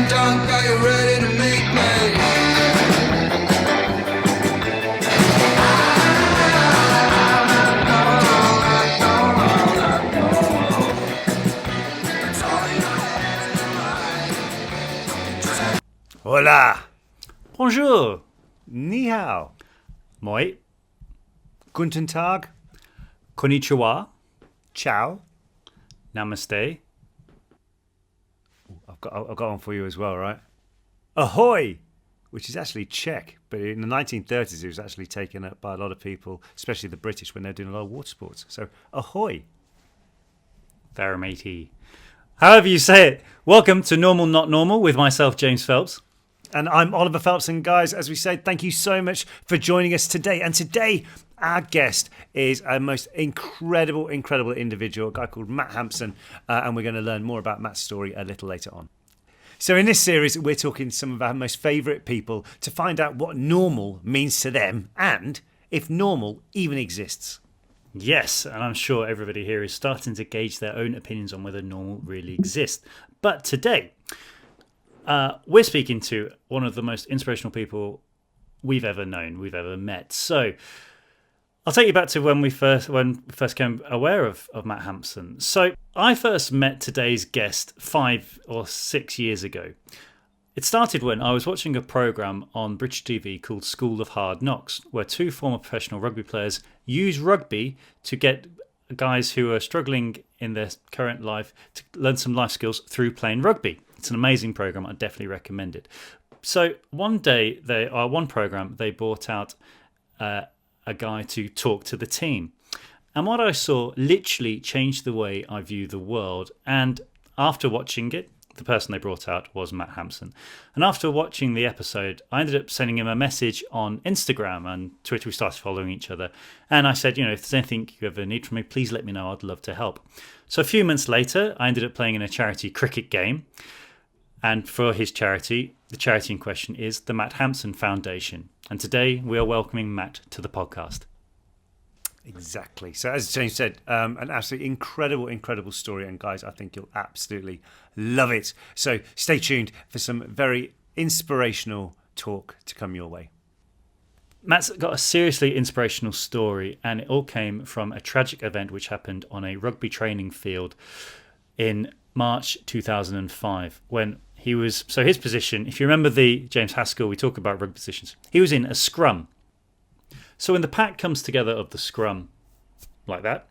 dunk, are you ready to meet me? Hola, bonjour, ni hao, moi, guten tag, konnichiwa, ciao, namaste. I've got one for you as well, right? Ahoy, which is actually Czech, but in the 1930s it was actually taken up by a lot of people, especially the British, when they're doing a lot of water sports. So, ahoy. There, matey. However you say it. Welcome to Normal Not Normal with myself, James Phelps. And I'm Oliver Phelps. And guys, as we said, thank you so much for joining us today. And today, our guest is a most incredible individual, a guy called Matt Hampson. And we're going to learn more about Matt's story a little later on. So in this series, we're talking to some of our most favourite people to find out what normal means to them and if normal even exists. Yes, and I'm sure everybody here is starting to gauge their own opinions on whether normal really exists. But today, we're speaking to one of the most inspirational people we've ever known, we've ever met. So I'll take you back to when we first became aware of Matt Hampson. So I first met today's guest 5 or 6 years ago. It started when I was watching a programme on British TV called School of Hard Knocks, where 2 former professional rugby players use rugby to get guys who are struggling in their current life to learn some life skills through playing rugby. It's an amazing programme. I definitely recommend it. So one day, one programme, they brought out a guy to talk to the team. And what I saw literally changed the way I view the world. And after watching it, the person they brought out was Matt Hampson. And after watching the episode, I ended up sending him a message on Instagram and Twitter. We started following each other. And I said, if there's anything you ever need from me, please let me know. I'd love to help. So a few months later, I ended up playing in a charity cricket game. And for his charity, the charity in question is the Matt Hampson Foundation. And today we are welcoming Matt to the podcast. Exactly. So as James said, an absolutely incredible story. And guys, I think you'll absolutely love it. So stay tuned for some very inspirational talk to come your way. Matt's got a seriously inspirational story, and it all came from a tragic event which happened on a rugby training field in March 2005 when he was, so his position, if you remember the James Haskell, we talk about rugby positions, he was in a scrum. So when the pack comes together of the scrum like that,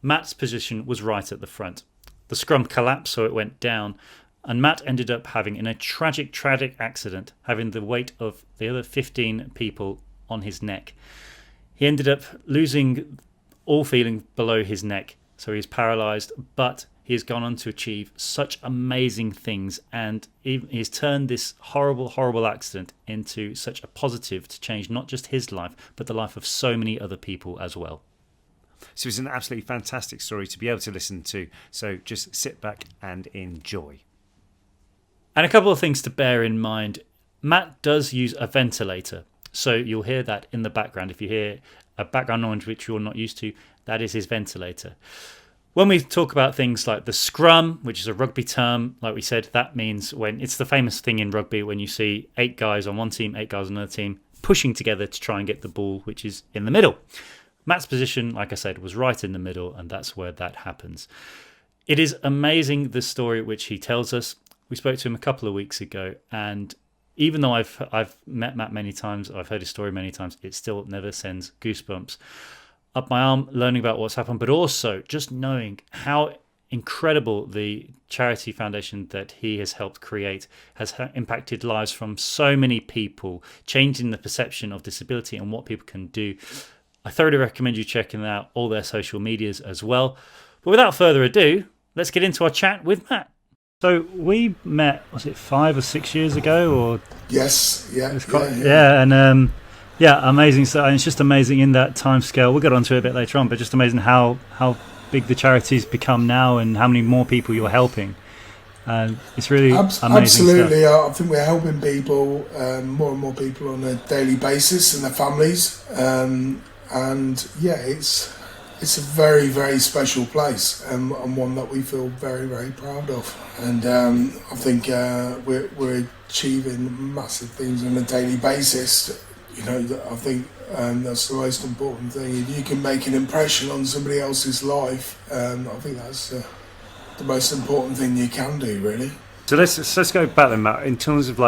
Matt's position was right at the front. The scrum collapsed, so it went down, and Matt ended up having in a tragic accident, having the weight of the other 15 people on his neck. He ended up losing all feeling below his neck, so he's paralysed, but he has gone on to achieve such amazing things, and he's turned this horrible accident into such a positive to change not just his life, but the life of so many other people as well. So it's an absolutely fantastic story to be able to listen to. So just sit back and enjoy. And a couple of things to bear in mind. Matt does use a ventilator. So you'll hear that in the background. If you hear a background noise which you're not used to, that is his ventilator. When we talk about things like the scrum, which is a rugby term, like we said, that means when it's the famous thing in rugby when you see 8 guys on one team, 8 guys on another team, pushing together to try and get the ball, which is in the middle. Matt's position, like I said, was right in the middle, and that's where that happens. It is amazing, the story which he tells us. We spoke to him a couple of weeks ago, and even though I've met Matt many times, I've heard his story many times, it still never sends goosebumps up my arm learning about what's happened, but also just knowing how incredible the charity foundation that he has helped create has impacted lives from so many people, changing the perception of disability and what people can do. I thoroughly recommend you checking out all their social medias as well. But without further ado, let's get into our chat with Matt. So we met, was it 5 or 6 years ago? Or Yes, yeah. Yeah, amazing. So, and it's just amazing in that time scale. We'll get onto it a bit later on, but just amazing how big the charity's become now and how many more people you're helping. It's really amazing. Absolutely. Stuff. I think we're helping people, more and more people on a daily basis and their families. And yeah, it's it's a very, very special place, and one that we feel very, very proud of. And I think we're achieving massive things on a daily basis. I think that's the most important thing. If you can make an impression on somebody else's life, I think that's the most important thing you can do, really. So let's go back then, Matt, in terms of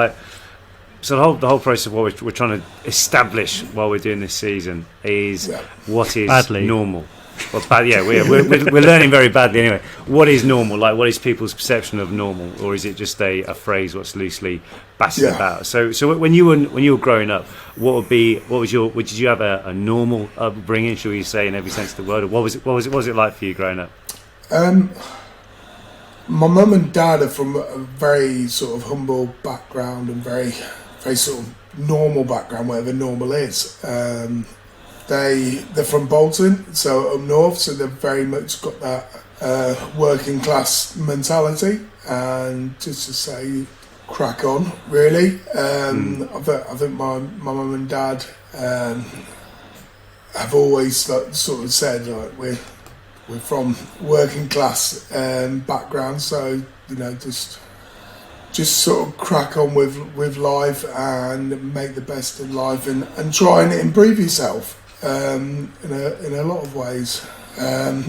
so the whole process of what we're trying to establish while we're doing this season is what is normal. Well, we're learning very badly anyway. What is normal? What is people's perception of normal, or is it just a phrase what's loosely battered about? So when you were growing up, did you have a normal upbringing, shall we say, in every sense of the word, or what was it like for you growing up? My mum and dad are from a very sort of humble background and very, very sort of normal background, whatever normal is. They're from Bolton, so up north, so they've very much got that working class mentality, and just to say, crack on, really. I think my mum and dad have always sort of said, we're from working class background, so just sort of crack on with life and make the best of life and try and improve yourself in a lot of ways. That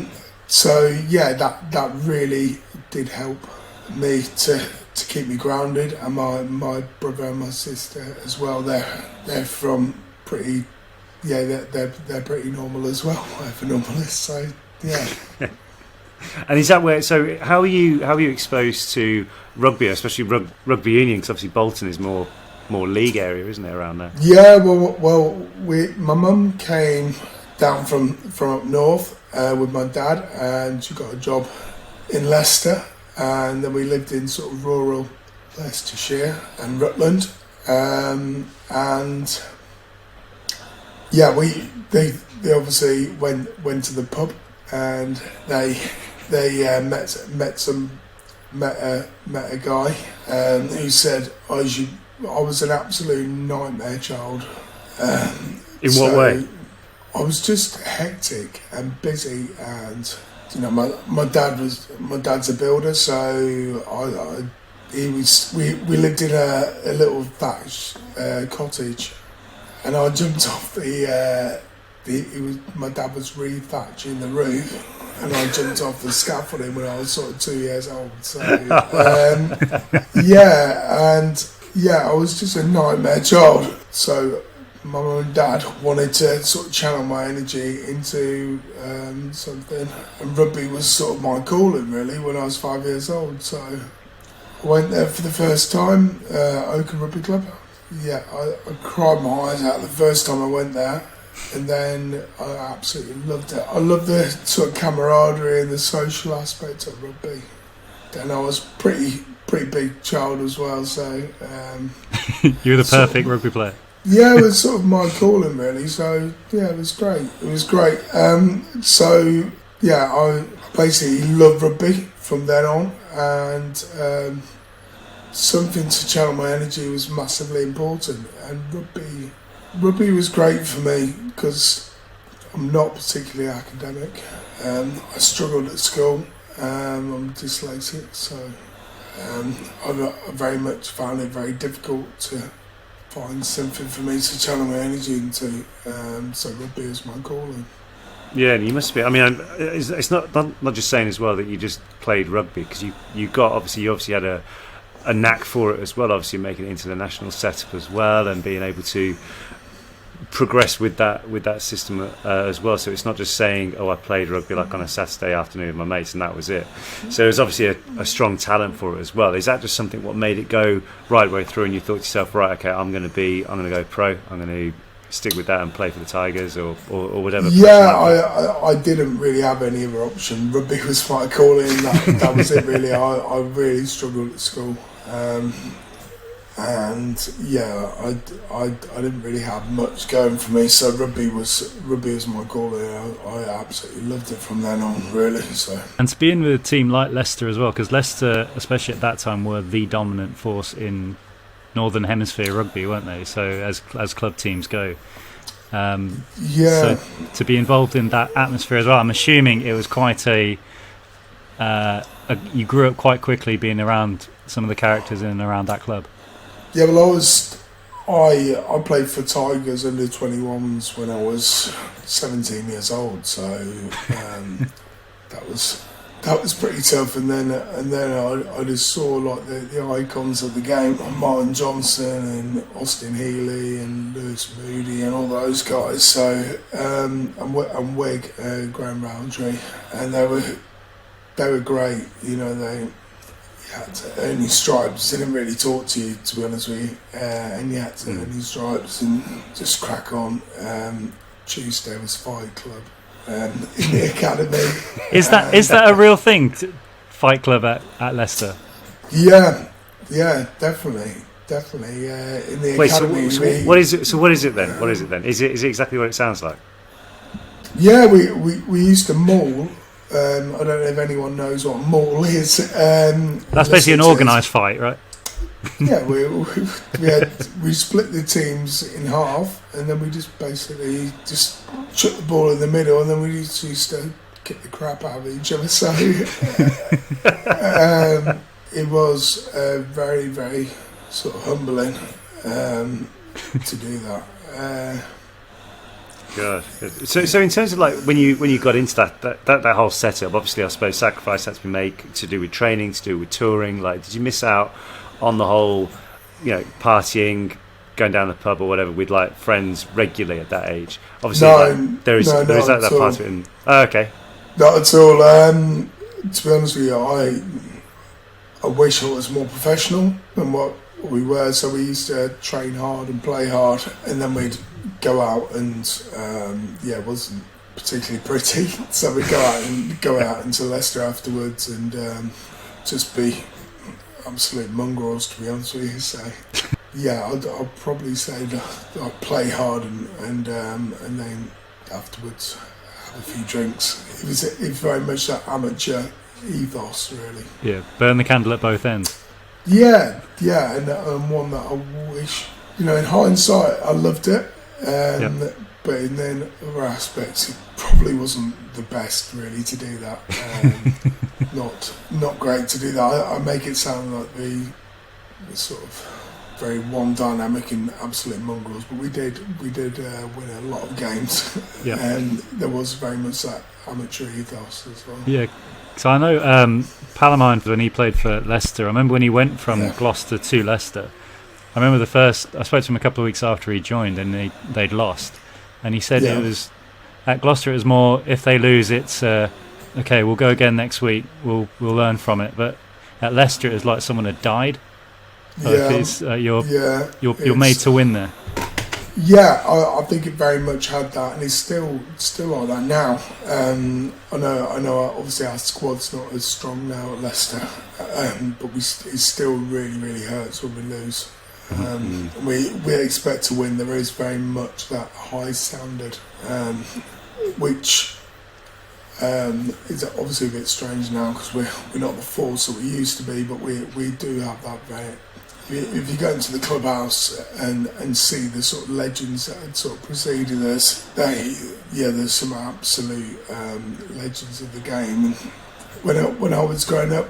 really did help me to keep me grounded, and my brother and my sister as well. They're from pretty they're pretty normal as well, whatever normal is. So yeah. And is that where? So how are you exposed to rugby, especially rugby union? Because obviously Bolton is more league area, isn't it, around there? Yeah, my mum came down from up north with my dad, and she got a job in Leicester, and then we lived in sort of rural Leicestershire and Rutland, and they obviously went to the pub, and they met a guy who said I was an absolute nightmare child. In what way? I was just hectic and busy, and my dad's a builder, so we lived in a little thatched cottage, and I jumped off my dad was re-thatching the roof, and I jumped off the scaffolding when I was sort of 2 years old. So I was just a nightmare child. So my mum and dad wanted to sort of channel my energy into something, and rugby was sort of my calling really when I was 5 years old. So I went there for the first time, Oakham Rugby Club. Yeah, I cried my eyes out the first time I went there, and then I absolutely loved it. I loved the sort of camaraderie and the social aspect of rugby. Then I was pretty big child as well, so you were the perfect rugby player. Yeah, it was sort of my calling really. So yeah, it was great. I basically loved rugby from then on, and something to channel my energy was massively important. And rugby was great for me because I'm not particularly academic. I struggled at school. I'm dyslexic, so I very much found it very difficult to find something for me to channel my energy into. So rugby is my calling. Yeah, and you must be. I mean, it's not just saying as well that you just played rugby, because you obviously had a knack for it as well. Obviously, making it into the national setup as well, and being able to progress with that system as well. So it's not just saying, I played rugby like on a Saturday afternoon with my mates and that was it. So there's obviously a strong talent for it as well. Is that just something what made it go right way through, and you thought to yourself, right, okay, I'm going to go pro, I'm going to stick with that and play for the Tigers or whatever? Yeah, I didn't really have any other option. Rugby was my calling. That was it really. I really struggled at school. And yeah, I didn't really have much going for me, so rugby was my calling. I absolutely loved it from then on, really. So, and to be in with a team like Leicester as well, because Leicester, especially at that time, were the dominant force in Northern Hemisphere rugby, weren't they? So as club teams go, So to be involved in that atmosphere as well, I'm assuming it was quite you grew up quite quickly being around some of the characters in and around that club. Yeah, well, I played for Tigers under 21s when I was 17 years old, so that was pretty tough. And then I just saw like the icons of the game, like Martin Johnson and Austin Healey and Lewis Moody and all those guys. So and Wig, Graham Roundtree, and they were great. You know, they had to earn your stripes. They didn't really talk to you, to be honest with you, and you had to earn your stripes and just crack on. Tuesday was Fight Club in the academy. Is that a real thing? Fight Club at Leicester? Yeah, definitely. In the academy. So what is it? So what is it then? What is it then? Is it exactly what it sounds like? Yeah, we used to maul. I don't know if anyone knows what a maul is. That's basically an organised fight, right? Yeah, we split the teams in half, and then we just basically chuck the ball in the middle, and then we used to kick the crap out of each other. So it was very, very sort of humbling to do that. Good. So in terms of like when you got into that whole setup, obviously I suppose sacrifice had to be made to do with training, to do with touring. Like, did you miss out on the whole, partying, going down the pub or whatever with like friends regularly at that age? Obviously, there is that part of it. And, okay. Not at all. To be honest with you, I wish I was more professional than what we were. So we used to train hard and play hard, and then we'd go out and it wasn't particularly pretty. So we'd go out into Leicester afterwards and just be absolute mongrels, to be honest with you. So yeah, I'd probably say that I'd play hard and then afterwards have a few drinks. It was very much that amateur ethos, really. Yeah, burn the candle at both ends. Yeah, and one that I wish, in hindsight, I loved it. But in then other aspects, it probably wasn't the best really to do that. Not great to do that. I make it sound like the sort of very one dynamic and absolute mongrels, but we did win a lot of games, and there was very much that amateur ethos as well. Yeah. So I know Palomine, when he played for Leicester, I remember when he went from Gloucester to Leicester, I remember I spoke to him a couple of weeks after he joined, and they'd lost, and he said it was at Gloucester it was more, if they lose it's okay, we'll go again next week, we'll learn from it, but at Leicester it was like someone had died. You're made to win there. Yeah, I think it very much had that, and it's still like that now. I know. Obviously, our squad's not as strong now at Leicester, but it still really, really hurts when we lose. We expect to win. There is very much that high standard, which is obviously a bit strange now because we're not the force that we used to be, but we do have that very. If you go into the clubhouse and see the sort of legends that had sort of preceded us, there's some absolute legends of the game. And when I was growing up,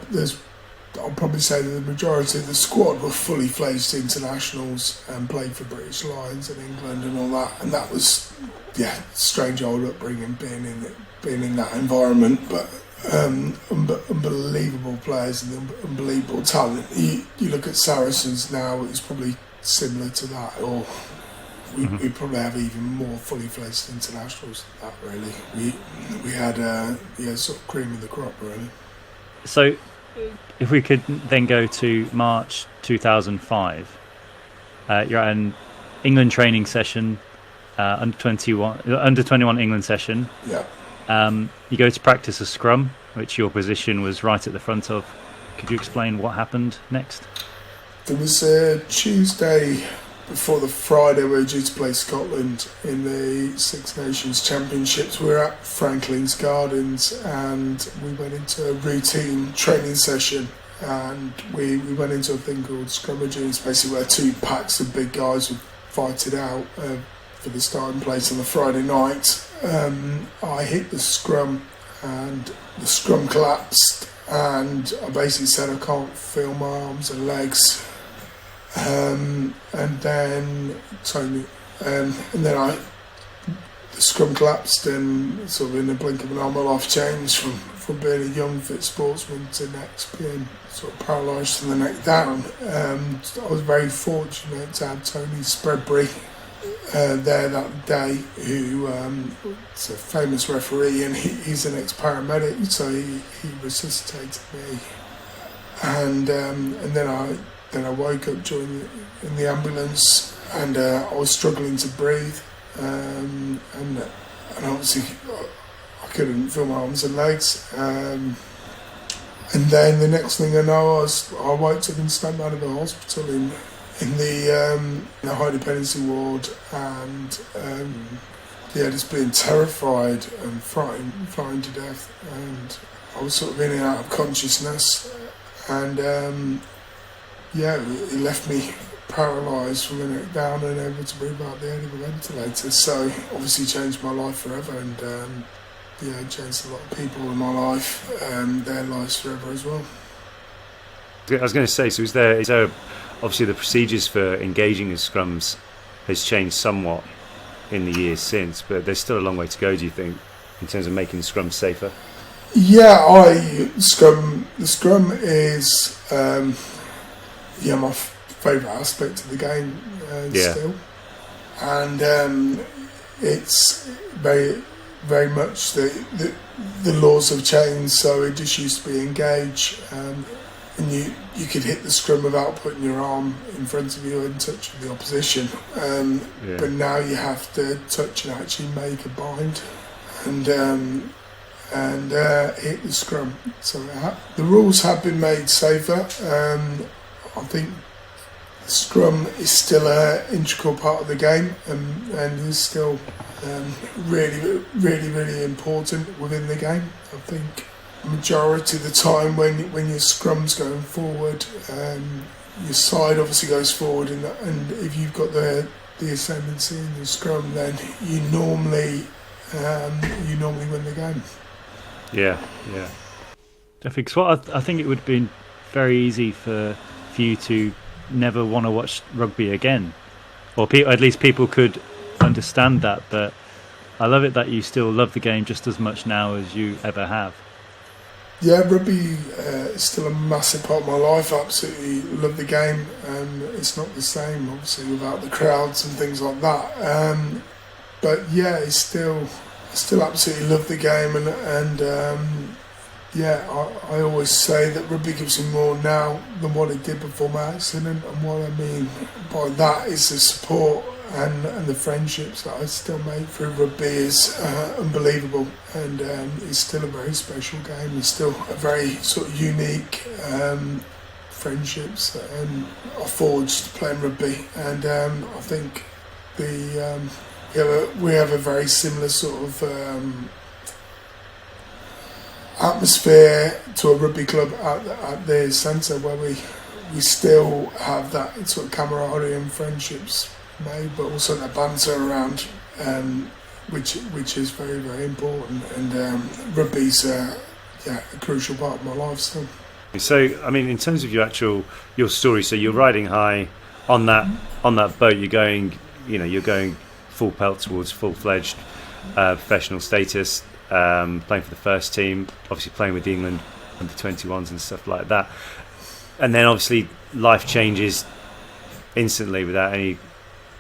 I'll probably say that the majority of the squad were fully fledged internationals and played for British Lions in England and all that. And that was strange old upbringing, being in that environment, but. Unbelievable players and unbelievable talent. You look at Saracens now, it's probably similar to that, or we probably have even more fully fledged internationals than that, really. We had sort of cream of the crop, really. So if we could then go to March 2005, you're at an England training session, under 21 England session. Yeah. You go to practice a scrum, which your position was right at the front of. Could you explain what happened next? There was a Tuesday before the Friday we were due to play Scotland in the Six Nations Championships. We were at Franklin's Gardens and we went into a routine training session, and we went into a thing called scrummaging. It's basically where two packs of big guys would fight it out. for the starting place on the Friday night. I hit the scrum and the scrum collapsed, and I basically said I can't feel my arms and legs. And then the scrum collapsed, and sort of in the blink of an eye my life changed from being a young fit sportsman to next being sort of paralysed from the neck down. I was very fortunate to have Tony Spreadbury there that day, who is a famous referee, and he's an ex-paramedic, so he resuscitated me. And then I woke up in the ambulance, and I was struggling to breathe, and obviously I couldn't feel my arms and legs. And then the next thing I know, I woke up and stepped out of the hospital in the high dependency ward, and just being terrified and frightened to death. And I was sort of in and out of consciousness, and it left me paralysed from the neck down and able to breathe out the end of a ventilator. So obviously changed my life forever, and changed a lot of people in my life, their lives forever as well. I was going to say, so is there obviously the procedures for engaging in scrums has changed somewhat in the years since, but there's still a long way to go, do you think, in terms of making scrums safer? Yeah, the scrum is my favourite aspect of the game still, and it's very much the laws have changed. So it just used to be engage, and you could hit the scrum without putting your arm in front of you and touching the opposition, but now you have to touch and actually make a bind and hit the scrum. So the rules have been made safer. I think the scrum is still an integral part of the game, and is still really, really, really important within the game. I think the majority of the time when your scrum's going forward, your side obviously goes forward, and if you've got the ascendancy in the scrum, then you normally win the game. Yeah. I think it would have been very easy for you to never want to watch rugby again, or at least people could understand that. But I love it that you still love the game just as much now as you ever have. Yeah, rugby is still a massive part of my life. I absolutely love the game, and it's not the same obviously without the crowds and things like that. But yeah, I still absolutely love the game, and I always say that rugby gives me more now than what it did before my accident, and what I mean by that is the support and the friendships that I still make through rugby is unbelievable, and it's still a very special game. It's still a very sort of unique friendships are forged playing rugby, and I think we have a very similar sort of atmosphere to a rugby club at the centre, where we still have that sort of camaraderie and friendships made, but also that banter around, which is very, very important, and rugby's a crucial part of my life still. So, I mean, in terms of your story, so you're riding high on that boat. You're going full pelt towards full-fledged professional status, playing for the first team, obviously playing with the England under 21s and stuff like that, and then obviously life changes instantly without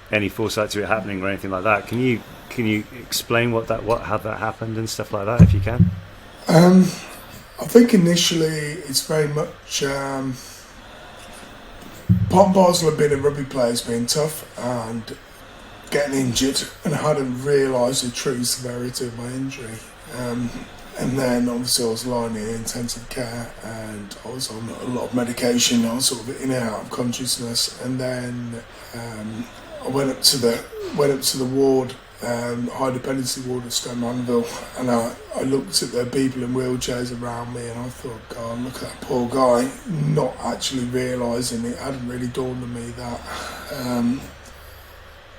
any foresight to it happening or anything like that. Can you explain how that happened and stuff like that, if you can? I think initially it's very much part and parcel of being a rugby player has been tough, and getting injured, and I hadn't realised the true severity of my injury. And then obviously I was lying in intensive care, and I was on a lot of medication. I was sort of in and out of consciousness, and then I went up to the ward, high dependency ward at Stone Manville, and I looked at the people in wheelchairs around me, and I thought, God, look at that poor guy, not actually realising it hadn't really dawned on me that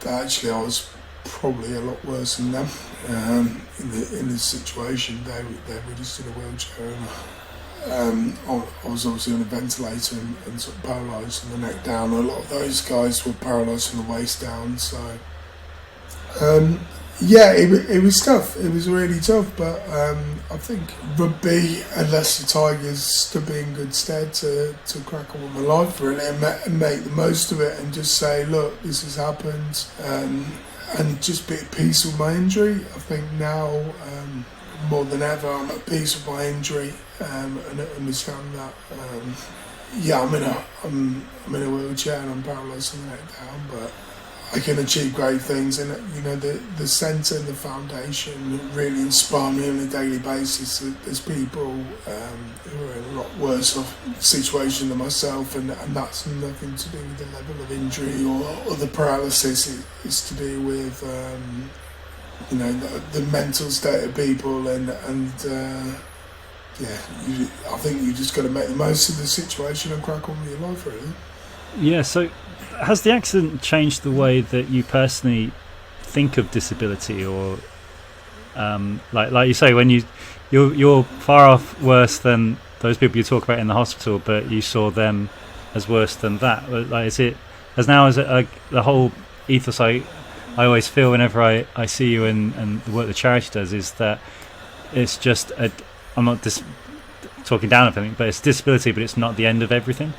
actually I was probably a lot worse than them. In this situation, they were just in a wheelchair. I was obviously on a ventilator and sort of paralysed from the neck down. A lot of those guys were paralysed from the waist down. So, it was tough. It was really tough. But I think rugby and Leicester Tigers stood me in good stead to crack on with my life, really, and make the most of it and just say, look, this has happened, and just be at peace with my injury. I think now, more than ever, I'm at peace with my injury, and I understand that. I'm in a wheelchair and I'm paralysed from the neck down, but I can achieve great things. And the centre and the foundation really inspire me on a daily basis. There's people who are in a lot worse off situation than myself, and that's nothing to do with the level of injury or the paralysis. It's to do with the mental state of people, and I think you just got to make the most of the situation and crack on with your life, really. Yeah. So, has the accident changed the way that you personally think of disability, or like you say, when you're far off worse than those people you talk about in the hospital, but you saw them as worse than that? Like, is it the whole ethos I always feel whenever I see you and the work the charity does is that it's just I'm not talking down of anything, but it's disability, but it's not the end of everything.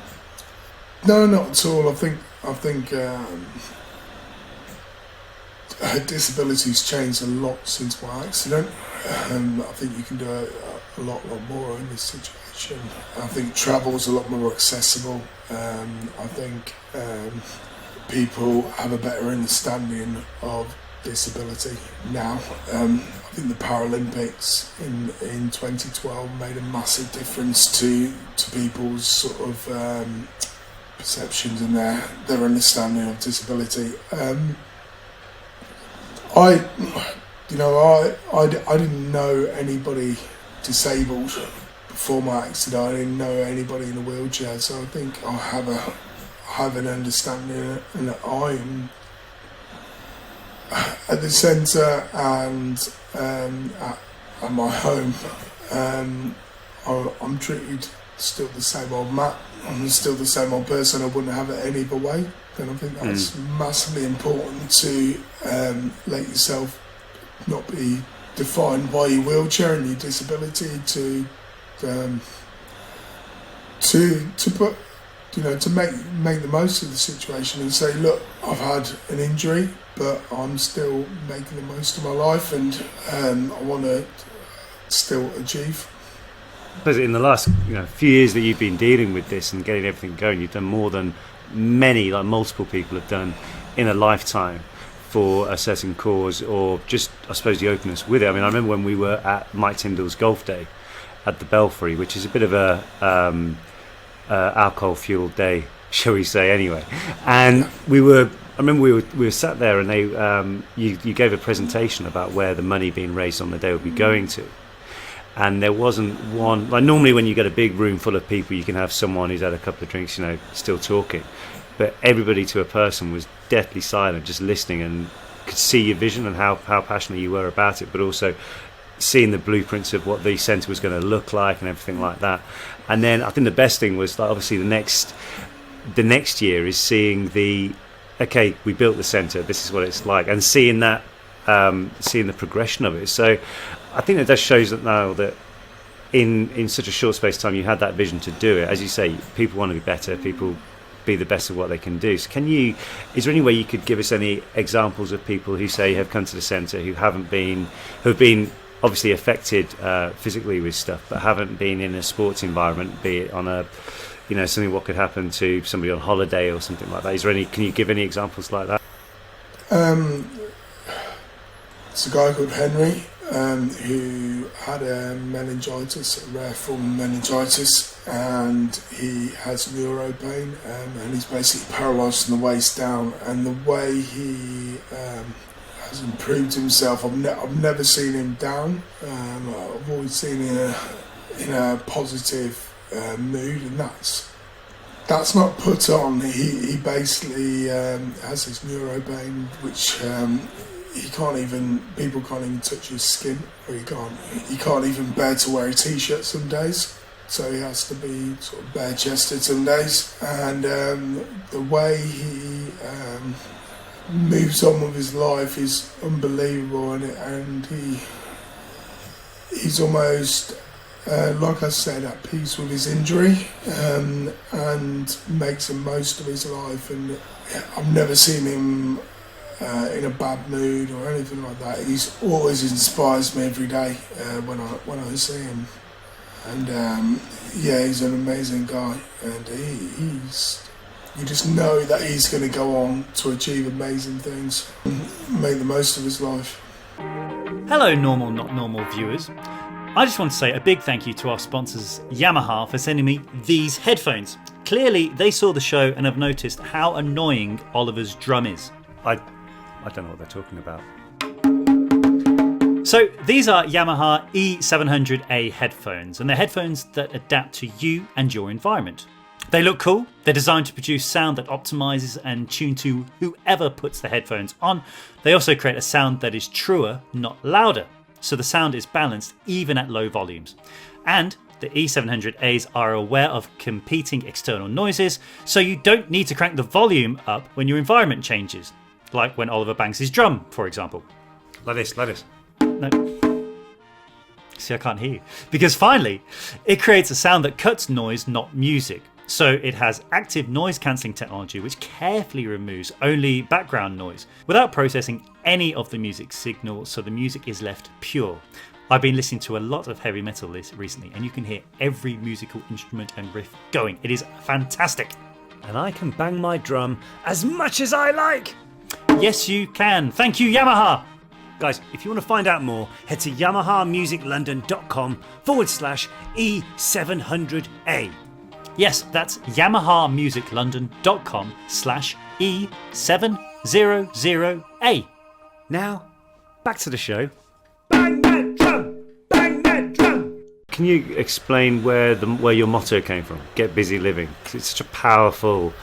No, not at all. I think disability's changed a lot since my accident. I think you can do a lot more in this situation. I think travel's a lot more accessible. I think people have a better understanding of disability now. I think the Paralympics in 2012 made a massive difference to people's sort of perceptions and their understanding of disability. I didn't know anybody disabled before my accident. I didn't know anybody in a wheelchair, so I think I have an understanding, and I'm at the centre and at my home. I'm treated still the same old Matt. I'm still the same old person. I wouldn't have it any other way. And I think that's massively important to let yourself not be defined by your wheelchair and your disability. To put, to make the most of the situation and say, look, I've had an injury, but I'm still making the most of my life, and I want to still achieve. But in the last few years that you've been dealing with this and getting everything going, you've done more than many, like multiple people have done in a lifetime for a certain cause, or just, I suppose, the openness with it. I mean, I remember when we were at Mike Tyndall's golf day at the Belfry, which is a bit of a alcohol-fueled day, shall we say, anyway. And we were sat there, and you gave a presentation about where the money being raised on the day would be going to. And there wasn't one, like normally when you get a big room full of people, you can have someone who's had a couple of drinks, still talking. But everybody to a person was deathly silent, just listening, and could see your vision and how passionate you were about it, but also seeing the blueprints of what the centre was going to look like and everything like that. And then I think the best thing was, like, obviously the next year is seeing okay, we built the centre, this is what it's like, and seeing that, seeing the progression of it. So I think that shows that now that in such a short space of time you had that vision to do it. As you say, people want to be better, people be the best of what they can do. So is there any way you could give us any examples of people who say have come to the centre who have been obviously affected physically with stuff, but haven't been in a sports environment, be it on a something what could happen to somebody on holiday or something like that? Can you give any examples like that? It's a guy called Henry, who had a meningitis, a rare form of meningitis, and he has neuro pain, and he's basically paralysed from the waist down. And the way he has improved himself, I've never seen him down. I've always seen him in a positive mood, and that's not put on. He basically has this neuro pain, which people can't even touch his skin, or he can't even bear to wear a t-shirt some days. So he has to be sort of bare-chested some days, and the way he moves on with his life is unbelievable, and he's almost, like I said, at peace with his injury, and makes the most of his life. And I've never seen him in a bad mood or anything like that. He's always inspires me every day when I see him. And he's an amazing guy, and you just know that he's going to go on to achieve amazing things, make the most of his life. Hello, normal, not normal viewers. I just want to say a big thank you to our sponsors, Yamaha, for sending me these headphones. Clearly, they saw the show and have noticed how annoying Oliver's drum is. I don't know what they're talking about. So these are Yamaha E700A headphones, and they're headphones that adapt to you and your environment. They look cool, they're designed to produce sound that optimises and tune to whoever puts the headphones on. They also create a sound that is truer, not louder, so the sound is balanced even at low volumes. And the E700As are aware of competing external noises, so you don't need to crank the volume up when your environment changes, like when Oliver bangs his drum, for example. Like this. No. See, I can't hear you. Because finally, it creates a sound that cuts noise, not music. So it has active noise cancelling technology which carefully removes only background noise without processing any of the music signal, so the music is left pure. I've been listening to a lot of heavy metal recently, and you can hear every musical instrument and riff going. It is fantastic. And I can bang my drum as much as I like. Yes, you can. Thank you, Yamaha. Guys, if you want to find out more, head to yamahamusiclondon.com/E700A. Yes, that's yamahamusiclondon.com/E700A. Now, back to the show. Bang that drum! Bang that drum! Can you explain where your motto came from? Get busy living. 'Cause it's such a powerful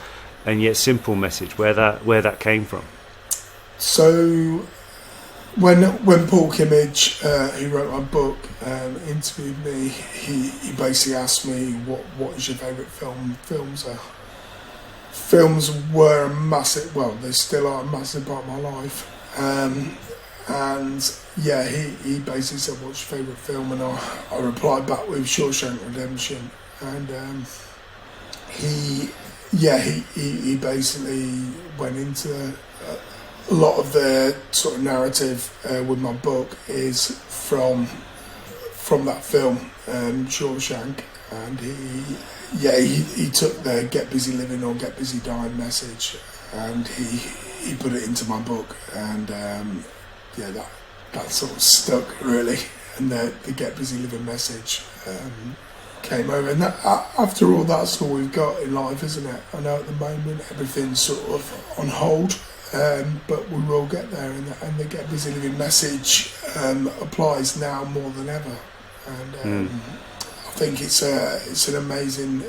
and yet simple message. Where that came from? So, when Paul Kimmage, who wrote my book, interviewed me, he basically asked me what is your favourite film. Films were a massive, well, they still are a massive part of my life. And yeah, he basically said, what's your favourite film? And I replied back with Shawshank Redemption. And he basically went into a lot of the sort of narrative with my book is from that film, Shawshank, and he took the get busy living or get busy dying message, and he put it into my book, and that sort of stuck really, and the get busy living message came over, and after all, that's all we've got in life, isn't it? I know at the moment everything's sort of on hold. But we will get there, and the get busy living message applies now more than ever, and I think it's an amazing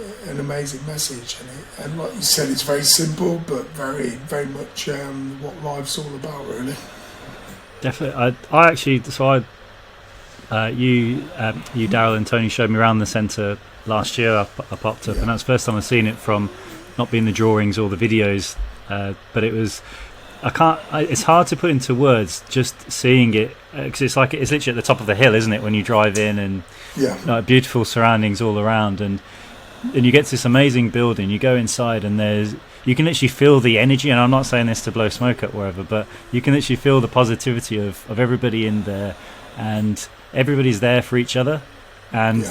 message, and like you said, it's very simple, but very very much what life's all about, really. Definitely, I actually you Daryl and Tony showed me around the centre last year. I popped up, and that's the first time I've seen it from not being the drawings or the videos, but it was. It's hard to put into words just seeing it, because it's literally at the top of the hill, isn't it, when you drive in, and beautiful surroundings all around, and you get to this amazing building. You go inside, and you can literally feel the energy, and I'm not saying this to blow smoke up wherever, but you can literally feel the positivity of everybody in there, and everybody's there for each other. And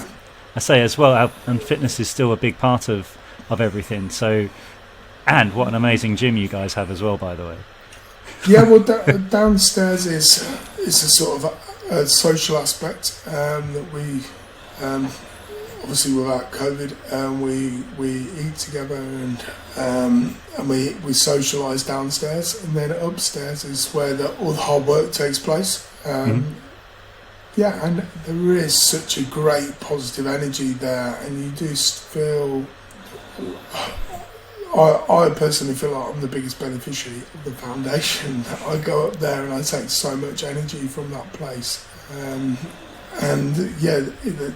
I say as well, and fitness is still a big part of everything. So, and what an amazing gym you guys have as well, by the way. Yeah, well, downstairs is a sort of a social aspect that we, obviously without COVID, we eat together and we socialise downstairs, and then upstairs is where all the hard work takes place. Yeah, and there is such a great positive energy there, and you just feel I personally feel like I'm the biggest beneficiary of the foundation. I go up there and I take so much energy from that place. And yeah,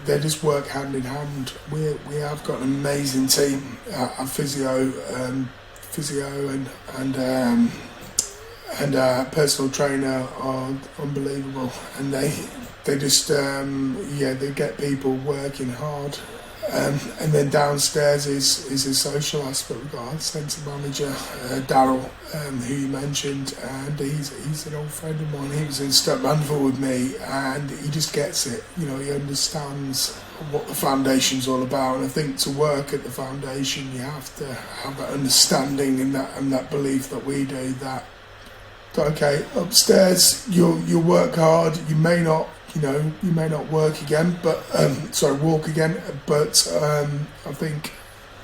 they just work hand in hand. We have got an amazing team. Our physio and personal trainer are unbelievable, and they just they get people working hard. And then downstairs is a social aspect. We've got our centre manager, Daryl, who you mentioned, and he's an old friend of mine. He was in Stoke Mandeville with me, and he just gets it. You know, he understands what the foundation's all about. And I think to work at the foundation, you have to have that understanding and that belief that we do. That okay, upstairs you'll work hard. You may not work again, but walk again. But I think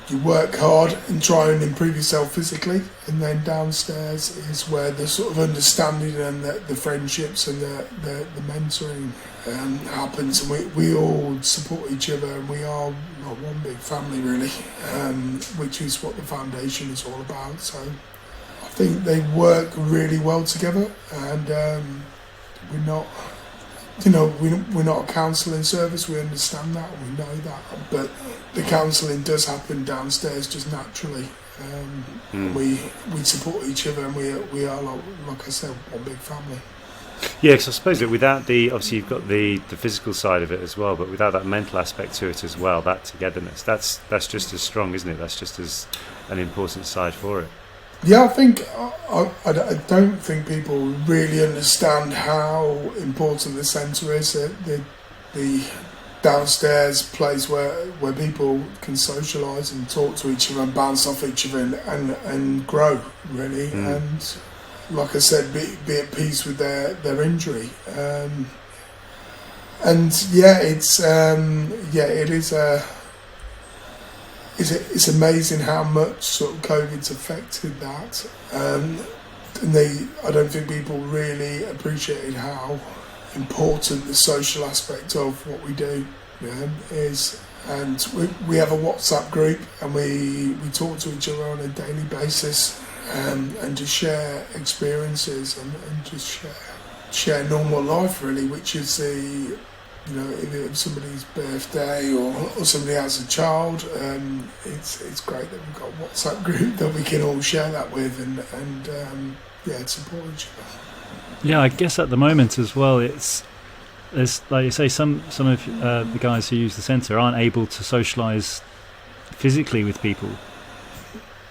you work hard and try and improve yourself physically, and then downstairs is where the sort of understanding and the friendships and the mentoring happens, and we all support each other, and we are like one big family really, which is what the foundation is all about. So I think they work really well together, and we're not. We're not a counselling service, we understand that, we know that, but the counselling does happen downstairs just naturally. We support each other, and we are, like I said, one big family. Yeah, because I suppose that without obviously you've got the physical side of it as well, but without that mental aspect to it as well, that togetherness, that's just as strong, isn't it? That's just as an important side for it. Yeah, I think I don't think people really understand how important the centre is. The downstairs place where people can socialise and talk to each other and bounce off each other and grow really. And like I said, be at peace with their injury. It's amazing how much sort of COVID's affected that, and I don't think people really appreciated how important the social aspect of what we do is. And we have a WhatsApp group, and we talk to each other on a daily basis, and just share experiences and just share normal life really, which is if somebody's birthday or somebody has a child, it's great that we've got a WhatsApp group that we can all share that with and support each other. Yeah, I guess at the moment as well, there's like you say, some of the guys who use the centre aren't able to socialise physically with people,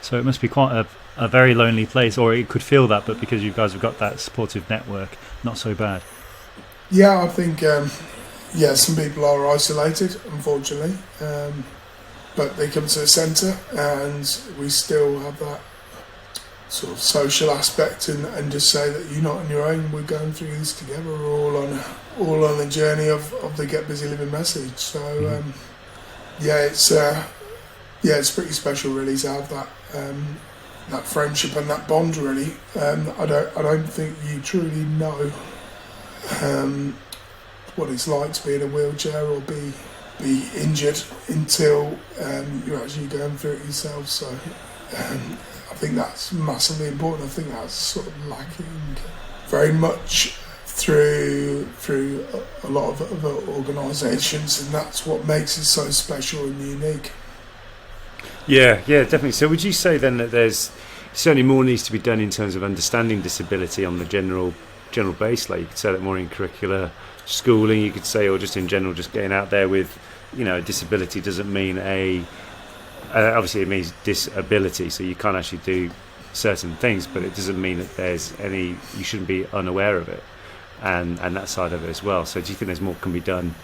so it must be quite a very lonely place, or it could feel that, but because you guys have got that supportive network, not so bad. Yeah, I think. Some people are isolated, unfortunately, but they come to the centre, and we still have that sort of social aspect, and just say that you're not on your own. We're going through this together. We're all on a journey of the Get Busy Living message. So it's pretty special, really, to have that friendship and that bond. Really, I don't think you truly know. What it's like to be in a wheelchair or be injured until you're actually going through it yourself. So I think that's massively important. I think that's sort of lacking very much through a lot of other organisations, and that's what makes it so special and unique. Yeah, definitely. So would you say then that there's certainly more needs to be done in terms of understanding disability on the general base? Like you could say that more in curricular schooling, you could say, or just in general, just getting out there with, a disability doesn't mean obviously it means disability, so you can't actually do certain things, but it doesn't mean that you shouldn't be unaware of it, and that side of it as well. So do you think there's more can be done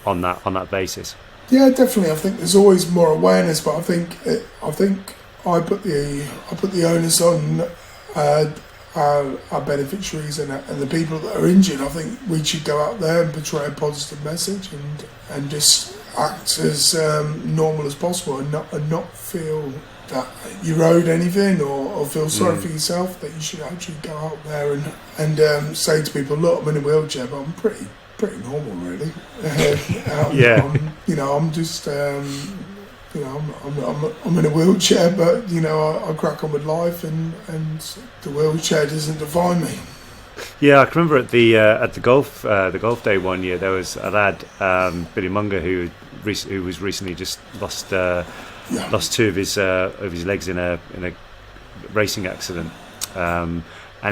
on that basis? Yeah, definitely. I think there's always more awareness, but I think I put the onus on our beneficiaries and the people that are injured. I think we should go out there and portray a positive message and just act as normal as possible, and not feel that you're owed anything or feel sorry for yourself. That you should actually go out there and say to people, look, I'm in a wheelchair, but I'm pretty normal, really. I'm just you know, I'm in a wheelchair, but you know, I crack on with life, and the wheelchair doesn't define me. Yeah, I can remember at the golf day one year, there was a lad, Billy Munger, who was recently just lost two of his legs in a racing accident, and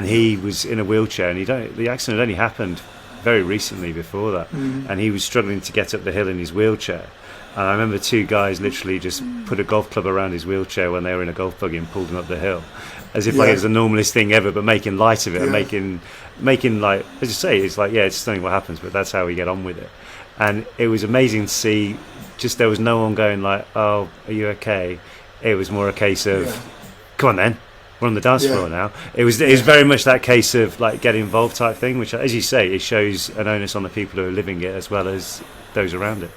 he was in a wheelchair, and the accident only happened very recently before that, and he was struggling to get up the hill in his wheelchair. And I remember two guys literally just put a golf club around his wheelchair when they were in a golf buggy and pulled him up the hill, as if like it was the normalest thing ever, but making light of it and making like, as you say, it's like, it's something what happens, but that's how we get on with it. And it was amazing to see. Just there was no one going like, "Oh, are you okay?" It was more a case of, "Come on, then, we're on the dance floor now." It was very much that case of like get involved type thing, which, as you say, it shows an onus on the people who are living it as well as those around it.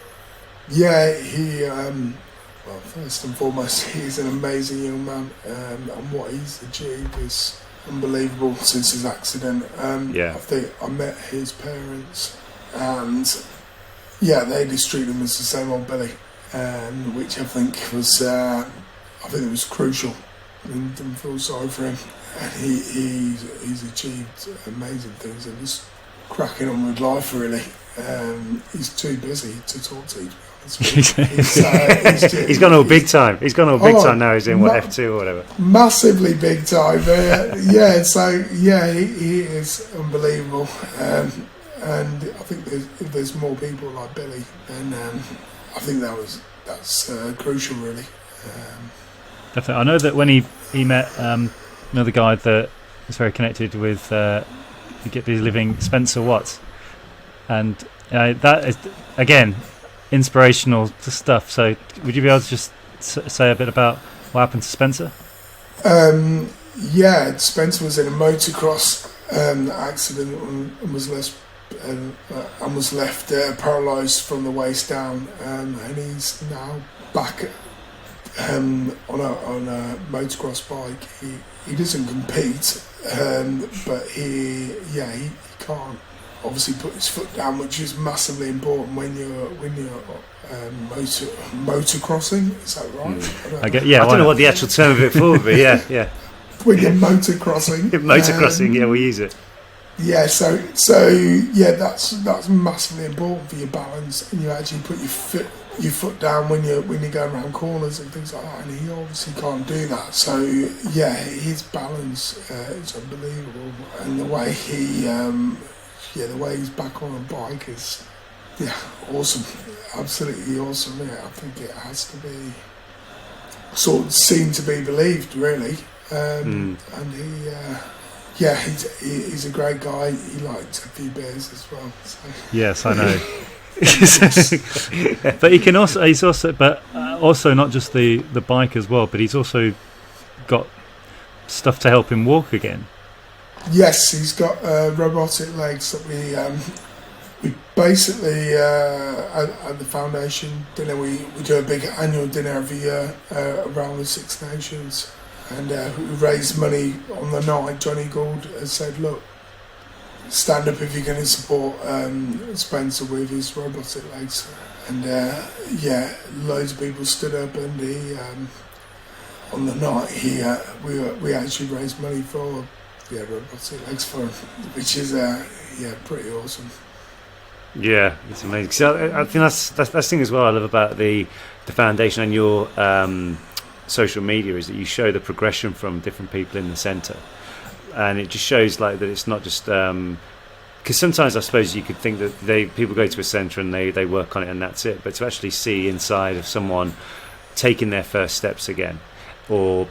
Yeah, he. Well, first and foremost, he's an amazing young man, and what he's achieved is unbelievable since his accident. I think I met his parents, and they just treat him as the same old Billy, which I think it was crucial. And didn't feel sorry for him, and he's achieved amazing things and just cracking on with life. Really, he's too busy to talk to. He's gone all big time. He's gone all big time now. He's in F2 or whatever. Massively big time. He is unbelievable. And I think if there's more people like Billy, then I think that's crucial, really. Definitely. I know that when he met another guy that is very connected with his living, Spencer Watts, and that is again inspirational stuff. So would you be able to just say a bit about what happened to Spencer? Spencer was in a motocross accident and was left paralysed from the waist down, and he's now back on a motocross bike. He doesn't compete, but he can't obviously put his foot down, which is massively important when you're motocrossing. Is that right? I don't know what the actual term of it for, but yeah. When you're motocrossing. Motocrossing, we use it. Yeah, so that's massively important for your balance, and you actually put your foot down when you're going around corners and things like that, and he obviously can't do that. So his balance is unbelievable, and the way the way he's back on a bike is awesome, absolutely awesome. I think it has to be sort of seen to be believed, really. And he's a great guy. He likes a few beers as well. So. Yes, I know. But he's also not just the bike as well, but he's also got stuff to help him walk again. Yes, he's got robotic legs that we basically at the foundation dinner, we do a big annual dinner every year around the Six Nations, and we raise money on the night. Johnny Gould has said, look, stand up if you're going to support Spencer with his robotic legs, and loads of people stood up, and he on the night we actually raised money for robotic legs for him, which is pretty awesome. Yeah, it's amazing. So I think that's the thing as well I love about the foundation and your social media, is that you show the progression from different people in the centre, and it just shows like that it's not just because sometimes I suppose you could think that people go to a centre and they work on it and that's it, but to actually see inside of someone taking their first steps again, or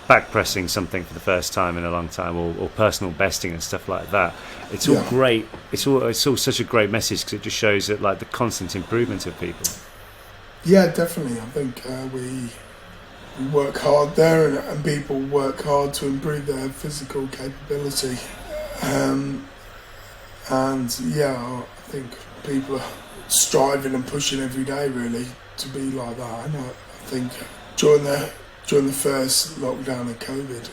back pressing something for the first time in a long time, or personal besting and stuff like that, it's all great. It's all such a great message, because it just shows that like the constant improvement of people. Yeah, definitely. I think we work hard there, and people work hard to improve their physical capability, and I think people are striving and pushing every day really to be like that. And I think during the first lockdown of COVID,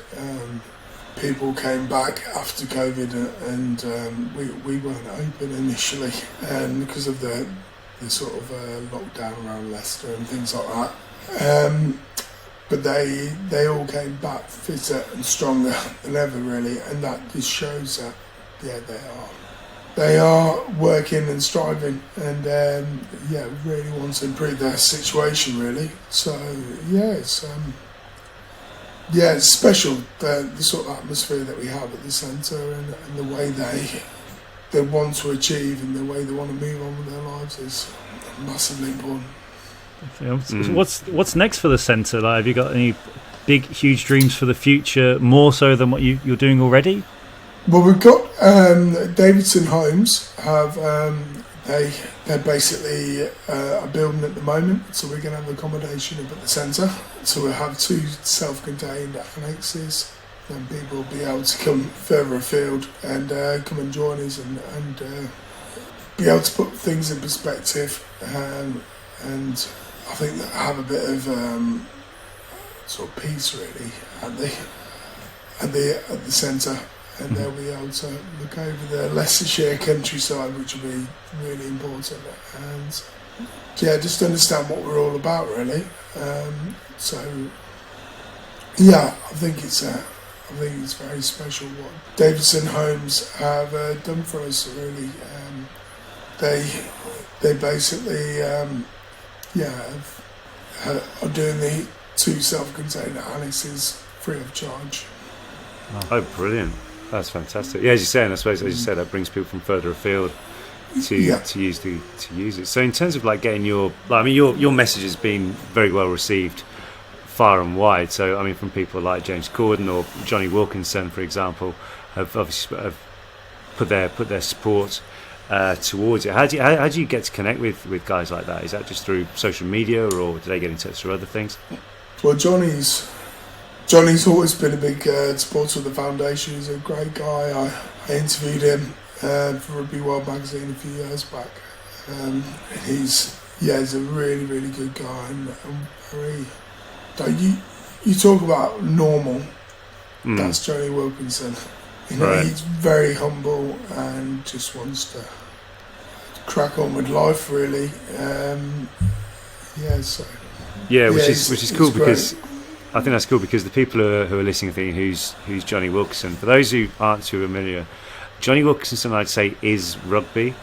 people came back after COVID, and we weren't open initially, and because of the the sort of lockdown around Leicester and things like that. But they all came back fitter and stronger than ever, really, and that just shows that, yeah, they are working and striving, and really want to improve their situation, really. So it's special, the sort of atmosphere that we have at the centre, and the way they want to achieve and the way they want to move on with their lives is massively important. What's next for the centre? Like, have you got any big, huge dreams for the future, more so than what you're doing already? Well, we've got Davidson Homes have they're basically a building at the moment, so we're going to have accommodation up at the centre. So we'll have 2 self-contained annexes, and people will be able to come further afield and come and join us and be able to put things in perspective, and I think that have a bit of sort of peace, really, at the centre. And they'll be able to look over the Leicestershire countryside, which will be really important, and just understand what we're all about, really. I think it's very special what Davidson Homes have done for us, really. They basically are doing the 2 self-contained annexes free of charge. Oh, brilliant. That's fantastic. Yeah, as you say, and I suppose, as you said, that brings people from further afield to use it. So in terms of like getting your message has been very well received far and wide. So I mean, from people like James Corden or Johnny Wilkinson, for example, have obviously put their support towards it. How do you get to connect with guys like that? Is that just through social media, or do they get in touch through other things? Well, Johnny's always been a big supporter of the foundation. He's a great guy. I interviewed him for Rugby World magazine a few years back. He's a really, really good guy, and very. You talk about normal. That's Johnny Wilkinson. Right. He's very humble and just wants to crack on with life, really. Which is cool, because I think that's cool, because the people who are listening are thinking, who's Johnny Wilkinson? For those who aren't too familiar, Johnny Wilkinson, I'd say, is rugby.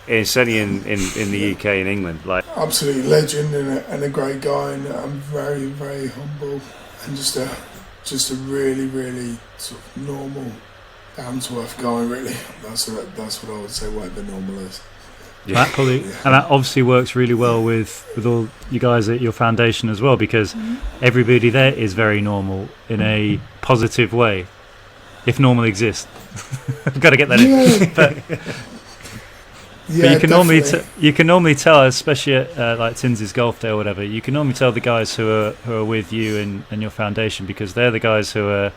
It's certainly in the UK and England. Like, absolutely legend and a great guy, and very, very humble, and just a really, really sort of normal, down to earth guy. Really, that's what I would say. Whatever normal is. Yeah. And that obviously works really well with all you guys at your foundation as well, because everybody there is very normal in a positive way, if normal exists. I've got to get that in. But you can normally tell, especially at like Tins's Golf Day or whatever, you can normally tell the guys who are with you and your foundation, because they're the guys who are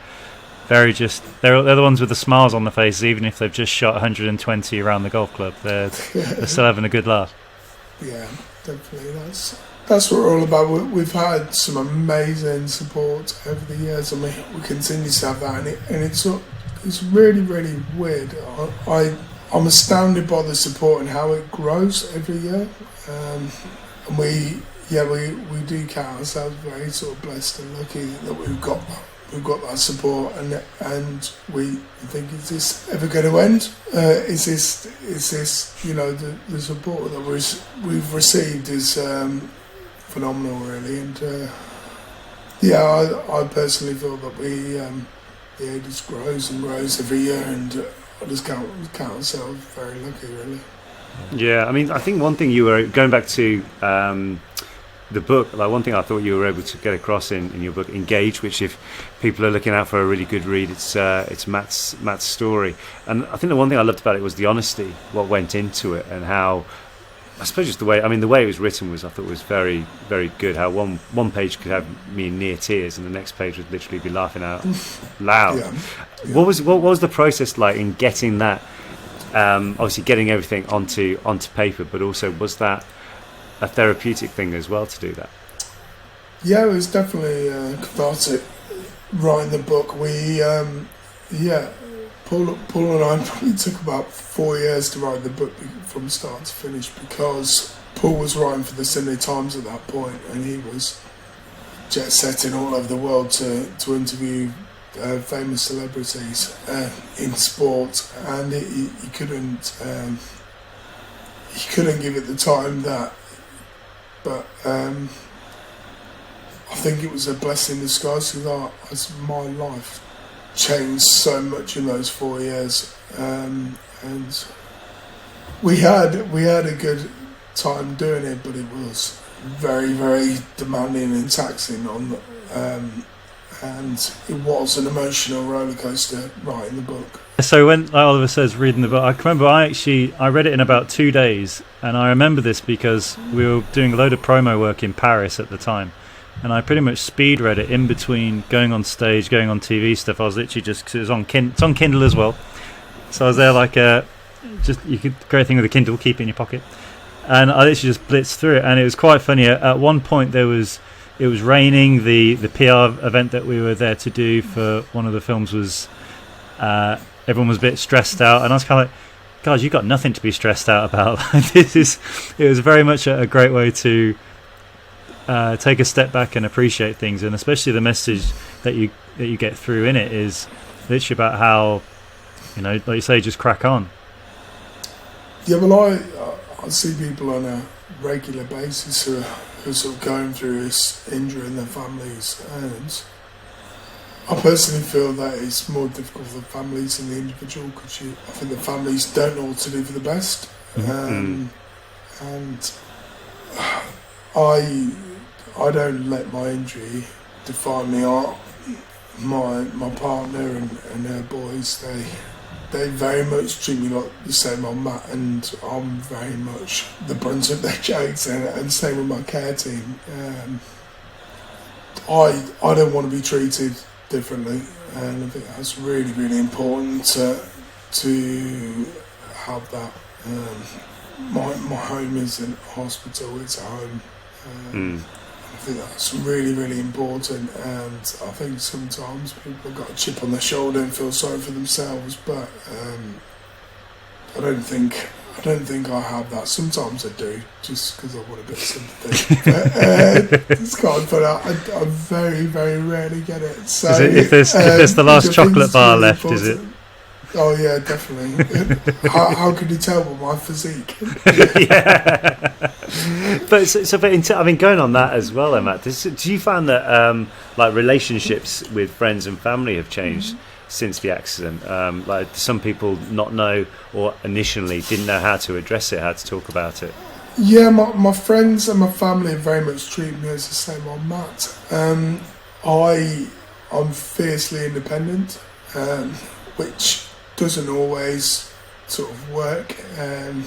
they're the ones with the smiles on their faces, even if they've just shot 120 around the golf club. They're still having a good laugh. Yeah, definitely. That's what we're all about. We've had some amazing support over the years, and we continue to have that. And it's really, really weird. I'm astounded by the support and how it grows every year. And we do count ourselves very sort of blessed and lucky that we've got that support, and we think, is this ever going to end? Is this the support that we've received is phenomenal, really, and I personally feel that it just grows and grows every year, and I just count ourselves very lucky, really. Yeah, I mean, I think one thing you were going back to the book, like one thing I thought you were able to get across in your book, Engage, which if people are looking out for a really good read, it's Matt's story. And I think the one thing I loved about it was the honesty, what went into it, and how, I suppose just the way it was written I thought was very, very good. How one page could have me in near tears, and the next page would literally be laughing out loud. Yeah. What was the process like in getting that? Obviously, getting everything onto paper, but also was that a therapeutic thing as well to do that? Yeah, it was definitely cathartic writing the book. We, Paul and I probably took about 4 years to write the book from start to finish, because Paul was writing for the Sunday Times at that point, and he was jet setting all over the world to interview famous celebrities in sport, and he couldn't give it the time that, but I think it was a blessing in disguise, because my life changed so much in those 4 years, and we had a good time doing it, but it was very, very demanding and taxing and it was an emotional roller coaster writing the book. So when like Oliver says reading the book, I remember I read it in about 2 days, and I remember this because we were doing a load of promo work in Paris at the time, and I pretty much speed read it in between going on stage, going on TV stuff. I was literally just, cause it was on it's on Kindle as well, so I was there like great thing with a Kindle, keep it in your pocket, and I literally just blitzed through it, and it was quite funny. At one point it was raining. The PR event that we were there to do for one of the films was everyone was a bit stressed out, and I was kind of like, guys, you've got nothing to be stressed out about. It was very much a great way to take a step back and appreciate things, and especially the message that you get through in it is literally about how, like you say, just crack on. Yeah, well, I see people on a regular basis who are sort of going through this injury in their families, and I personally feel that it's more difficult for the families than the individual, because I think the families don't know what to do for the best. And I don't let my injury define me. My partner and her boys, they very much treat me like the same old Matt, and I'm very much the brunt of their jokes, and same with my care team. I don't want to be treated differently, and I think that's really, really important to have that. My home isn't a hospital, it's a home. I think that's really, really important, and I think sometimes people have got a chip on their shoulder and feel sorry for themselves, but I don't think I have that. Sometimes I do, just because I want a bit of sympathy. But it's kind of, but I very, very rarely get it. So if there's the last chocolate bar really left, important. Is it? Oh yeah, definitely. How could you tell with my physique? Yeah. But going on that as well, Matt, do you find that like relationships with friends and family have changed since the accident? Like some people not know, or initially didn't know how to address it, how to talk about it. Yeah, my friends and my family have very much treated me as the same old Matt. I'm fiercely independent, which doesn't always sort of work, and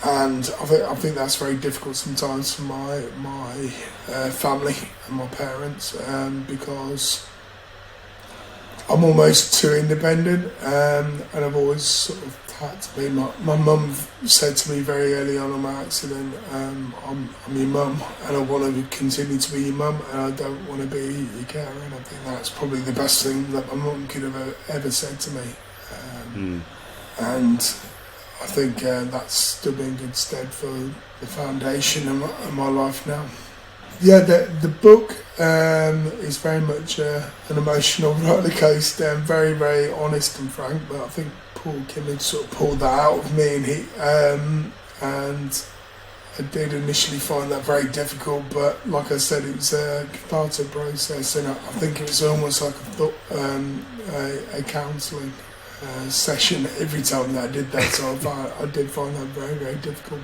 I think that's very difficult sometimes for my family and my parents, because I'm almost too independent, and I've always sort of had to be. My mum said to me very early on in my accident, I'm your mum, and I want to continue to be your mum, and I don't want to be your carer. And I think that's probably the best thing that my mum could have ever said to me. And I think that's still been good stead for the foundation and my life now. Yeah, the book is very much an emotional roller coaster, and very, very honest and frank. But I think Paul Kimmage sort of pulled that out of me, and I did initially find that very difficult. But like I said, it was a cathartic process, and I think it was almost like a counselling session every time that I did that. So I did find that very, very difficult.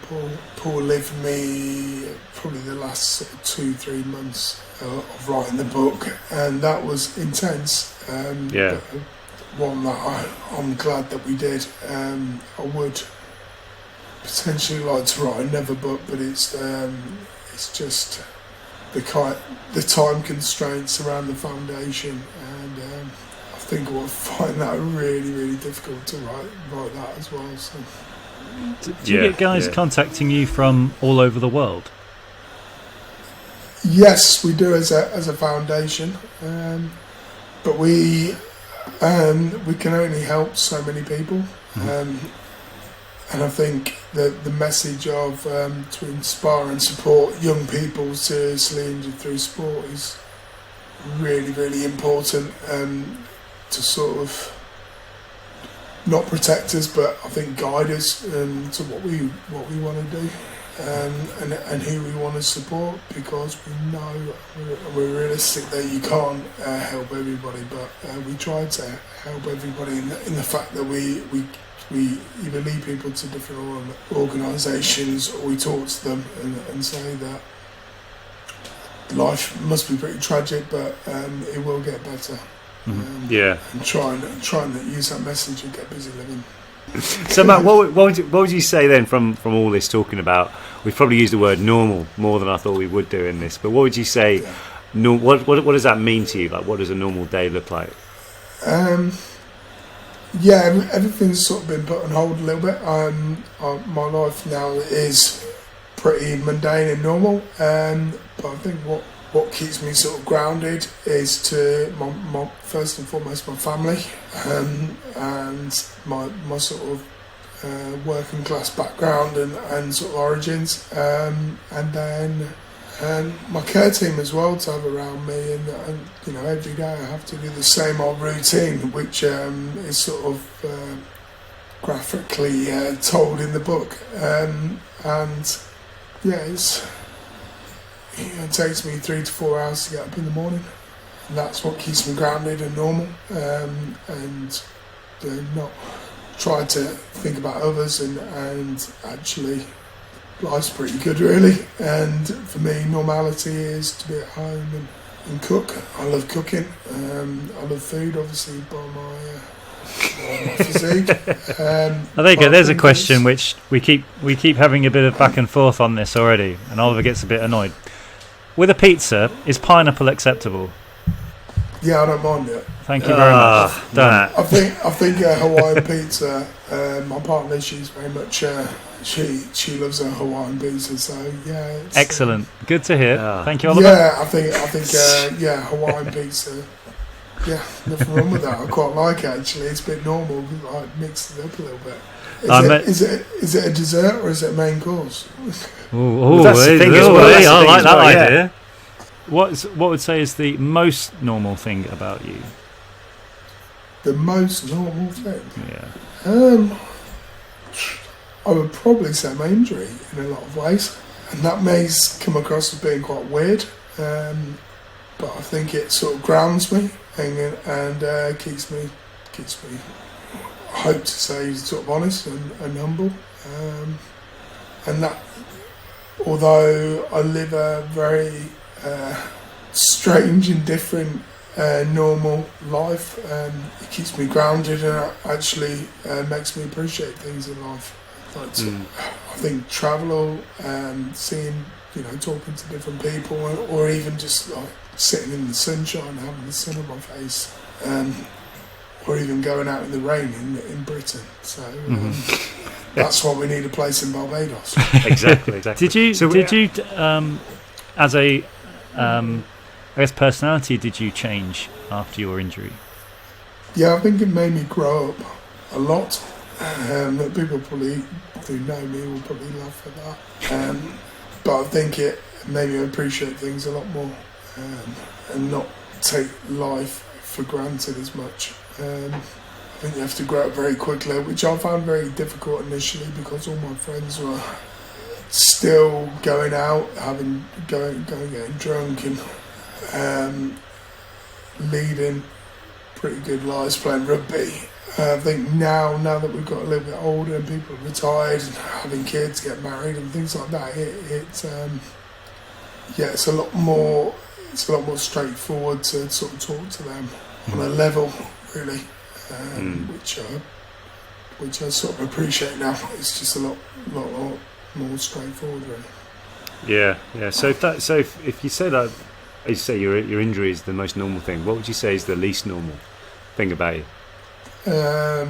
Paul lived with me probably the last sort of 2-3 months of writing the book, and that was intense. But one that I'm glad that we did. I would potentially like to write another book, but it's just the time constraints around the foundation, and I think we'll find that really, really difficult to write that as well. So. Do you get guys contacting you from all over the world? Yes, we do as a foundation, but we can only help so many people, And I think the message of to inspire and support young people seriously injured through sport is really, really important to sort of not protect us, but I think guide us to what we want to do and who we want to support, because we know we're realistic that you can't help everybody, but we try to help everybody in the fact that we either lead people to different organisations, or we talk to them and say that life must be pretty tragic, but it will get better. And try and use that message and get busy living. So Matt, what would you say then from all this talking about? We've probably used the word normal more than I thought we would do in this, but what would you say? Yeah. What does that mean to you? Like, what does a normal day look like? Everything's sort of been put on hold a little bit. My life now is pretty mundane and normal, but I think what keeps me sort of grounded is to my first and foremost my family, and my sort of working class background and sort of origins, and then my care team as well to have around me, and every day I have to do the same old routine, which is sort of graphically told in the book, it takes me 3 to 4 hours to get up in the morning, and that's what keeps me grounded and normal, and not try to think about others, and actually life's pretty good really. And for me, normality is to be at home and cook. I love cooking. I love food, obviously, by my physique. There you go. There's a question which we keep having a bit of back and forth on this already, and Oliver gets a bit annoyed. With a pizza, is pineapple acceptable? Yeah, I don't mind it. Thank you very much. Done. I think Hawaiian pizza. My partner, she's very much. She loves a Hawaiian pizza, so yeah. It's, excellent. Good to hear. Thank you, Oliver. Yeah, I think Hawaiian pizza. Yeah, nothing wrong with that. I quite like it actually. It's a bit normal, like mixed it up a little bit. Is it a dessert or is it a main course? That's the thing as well. I like that idea. What would say is the most normal thing about you? The most normal thing? Yeah. I would probably say my injury in a lot of ways, and that may come across as being quite weird, but I think it sort of grounds me and keeps me. I hope to say sort of honest and humble, and that although I live a very strange and different normal life, it keeps me grounded and actually makes me appreciate things in life. I think travel, seeing, talking to different people, or even just like sitting in the sunshine, having the sun on my face, or even going out in the rain in Britain. So that's why we need a place in Barbados. Exactly. Did you as a I guess personality, did you change after your injury? Yeah, I think it made me grow up a lot. People probably who know me will probably laugh at that, but I think it made me appreciate things a lot more, and not take life for granted as much. I think you have to grow up very quickly, which I found very difficult initially, because all my friends were still going out, going getting drunk, and leading pretty good lives playing rugby. I think now that we've got a little bit older and people are retired and having kids, get married and things like that, it's a lot more straightforward to sort of talk to them on a level really, which I sort of appreciate now. It's just a lot more straightforward really. Yeah. So if you say that, as you say, your injury is the most normal thing, what would you say is the least normal thing about you? I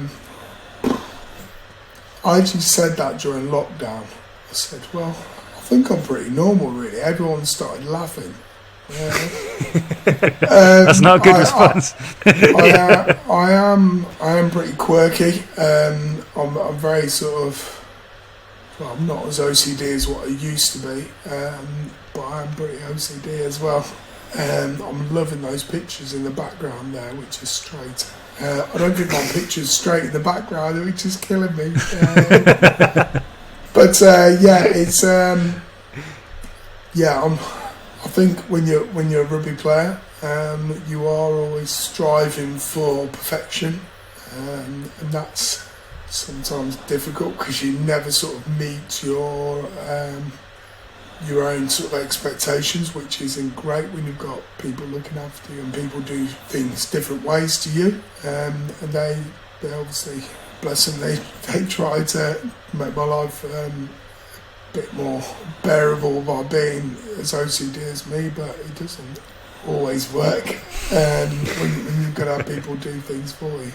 actually said that during lockdown. I said, well, I think I'm pretty normal really. Everyone started laughing. That's not a good response. I am pretty quirky. I'm very sort of well, I'm not as OCD as what I used to be, but I'm pretty OCD as well. I'm loving those pictures in the background there, which is straight. I don't think my picture's straight in the background, which is killing me. But it's I think when you're a rugby player, you are always striving for perfection, and that's sometimes difficult because you never sort of meet your own sort of expectations, which isn't great when you've got people looking after you and people do things different ways to you, and they obviously, bless them, they try to make my life a bit more bearable by being as OCD as me, but it doesn't always work when you've got to have people do things for you.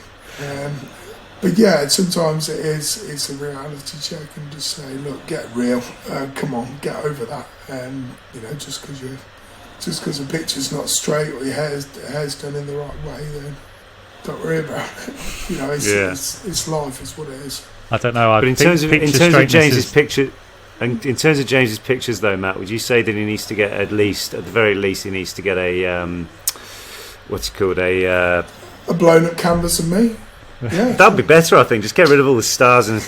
But yeah, sometimes it's a reality check and just say, look, get real, come on, get over that. Just because a picture's not straight or your hair's done in the right way, then don't worry about it. It's life, it's what it is. I don't know. But in terms of James's picture, and in terms of James's pictures, though, Matt, would you say that he needs to get at the very least, he needs to get a what's it called, a blown up canvas of me? Yeah, that'd be better, I think. Just get rid of all the stars and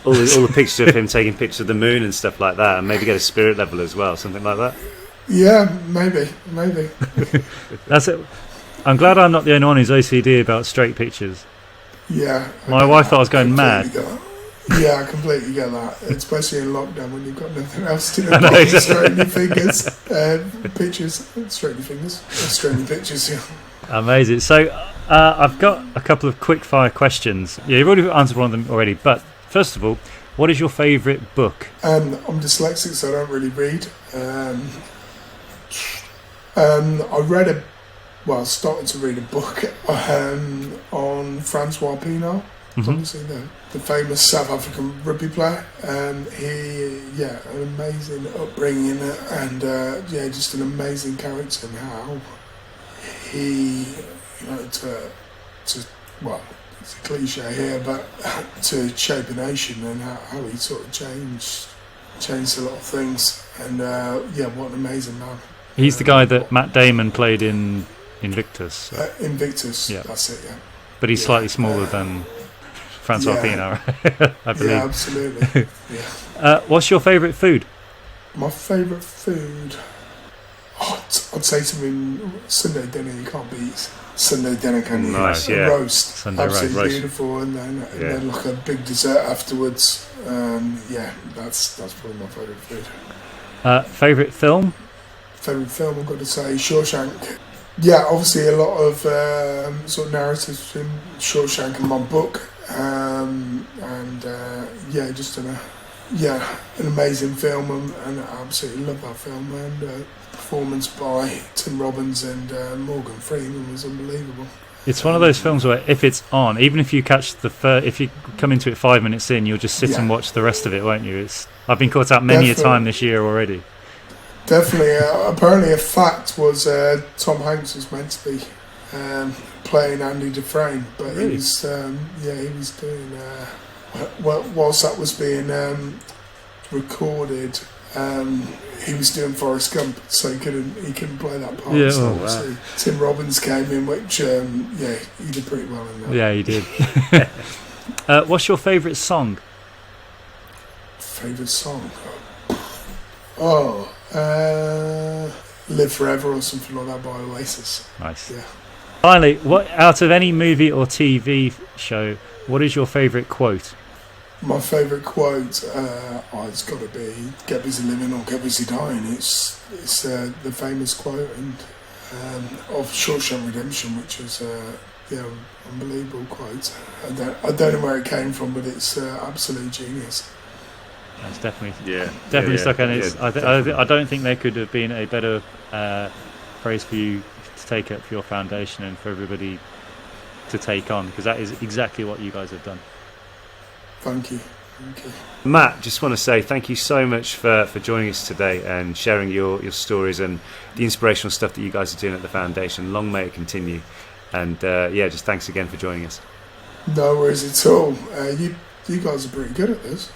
all the pictures of him taking pictures of the moon and stuff like that, and maybe get a spirit level as well, something like that. Yeah, maybe. That's it. I'm glad I'm not the only one who's OCD about straight pictures. Yeah. My wife thought I was going mad. Yeah, I completely get that, especially in lockdown when you've got nothing else to do. Straighten your fingers, pictures, straighten your fingers, straighten your pictures. Yeah. Amazing. So I've got a couple of quick-fire questions. Yeah, you've already answered one of them already, but first of all, what is your favourite book? I'm dyslexic, so I don't really read. I started to read a book on Francois Pienaar. Obviously the famous South African rugby player. He, an amazing upbringing and just an amazing character and how he, it's a cliche here, but to shape a nation and how he sort of changed a lot of things. And what an amazing man. He's the guy that Matt Damon played in Invictus. Invictus, yeah. That's it, yeah. But he's slightly smaller than Francois Pienaar, I believe. Yeah, absolutely. Yeah. What's your favourite food? My favourite food? I'd say something Sunday dinner. You can't beat Sunday dinner, can you? Nice, a roast. Sunday absolutely roast. Beautiful, and then like a big dessert afterwards. That's probably my favourite food. Favourite film? Favourite film, I've got to say Shawshank. Yeah, obviously a lot of sort of narratives between Shawshank and my book, just an amazing film, and I absolutely love that film, and performance by Tim Robbins and Morgan Freeman was unbelievable. It's one of those films where if it's on, even if you catch if you come into it 5 minutes in, you'll just sit and watch the rest of it, won't you? I've been caught out many a time this year already. Definitely. Apparently a fact was Tom Hanks was meant to be playing Andy Dufresne, but really? he was doing whilst that was being recorded, he was doing Forrest Gump, so he couldn't play that part. Yeah, so obviously Tim Robbins came in, which he did pretty well in that. Yeah, he did. What's your favourite song? Favourite song? Live Forever or something like that by Oasis. Nice. Yeah. Finally, what out of any movie or TV show, what is your favourite quote? My favourite quote, it's got to be "Get busy living or get busy dying." It's the famous quote of Shawshank Redemption, which is unbelievable quote. I don't know where it came from, but it's absolute genius. That's definitely stuck on it. I don't think there could have been a better phrase for you to take up for your foundation and for everybody to take on, because that is exactly what you guys have done. Thank you. Matt, just want to say thank you so much for joining us today and sharing your stories and the inspirational stuff that you guys are doing at the foundation. Long may it continue. And just thanks again for joining us. No worries at all. You guys are pretty good at this.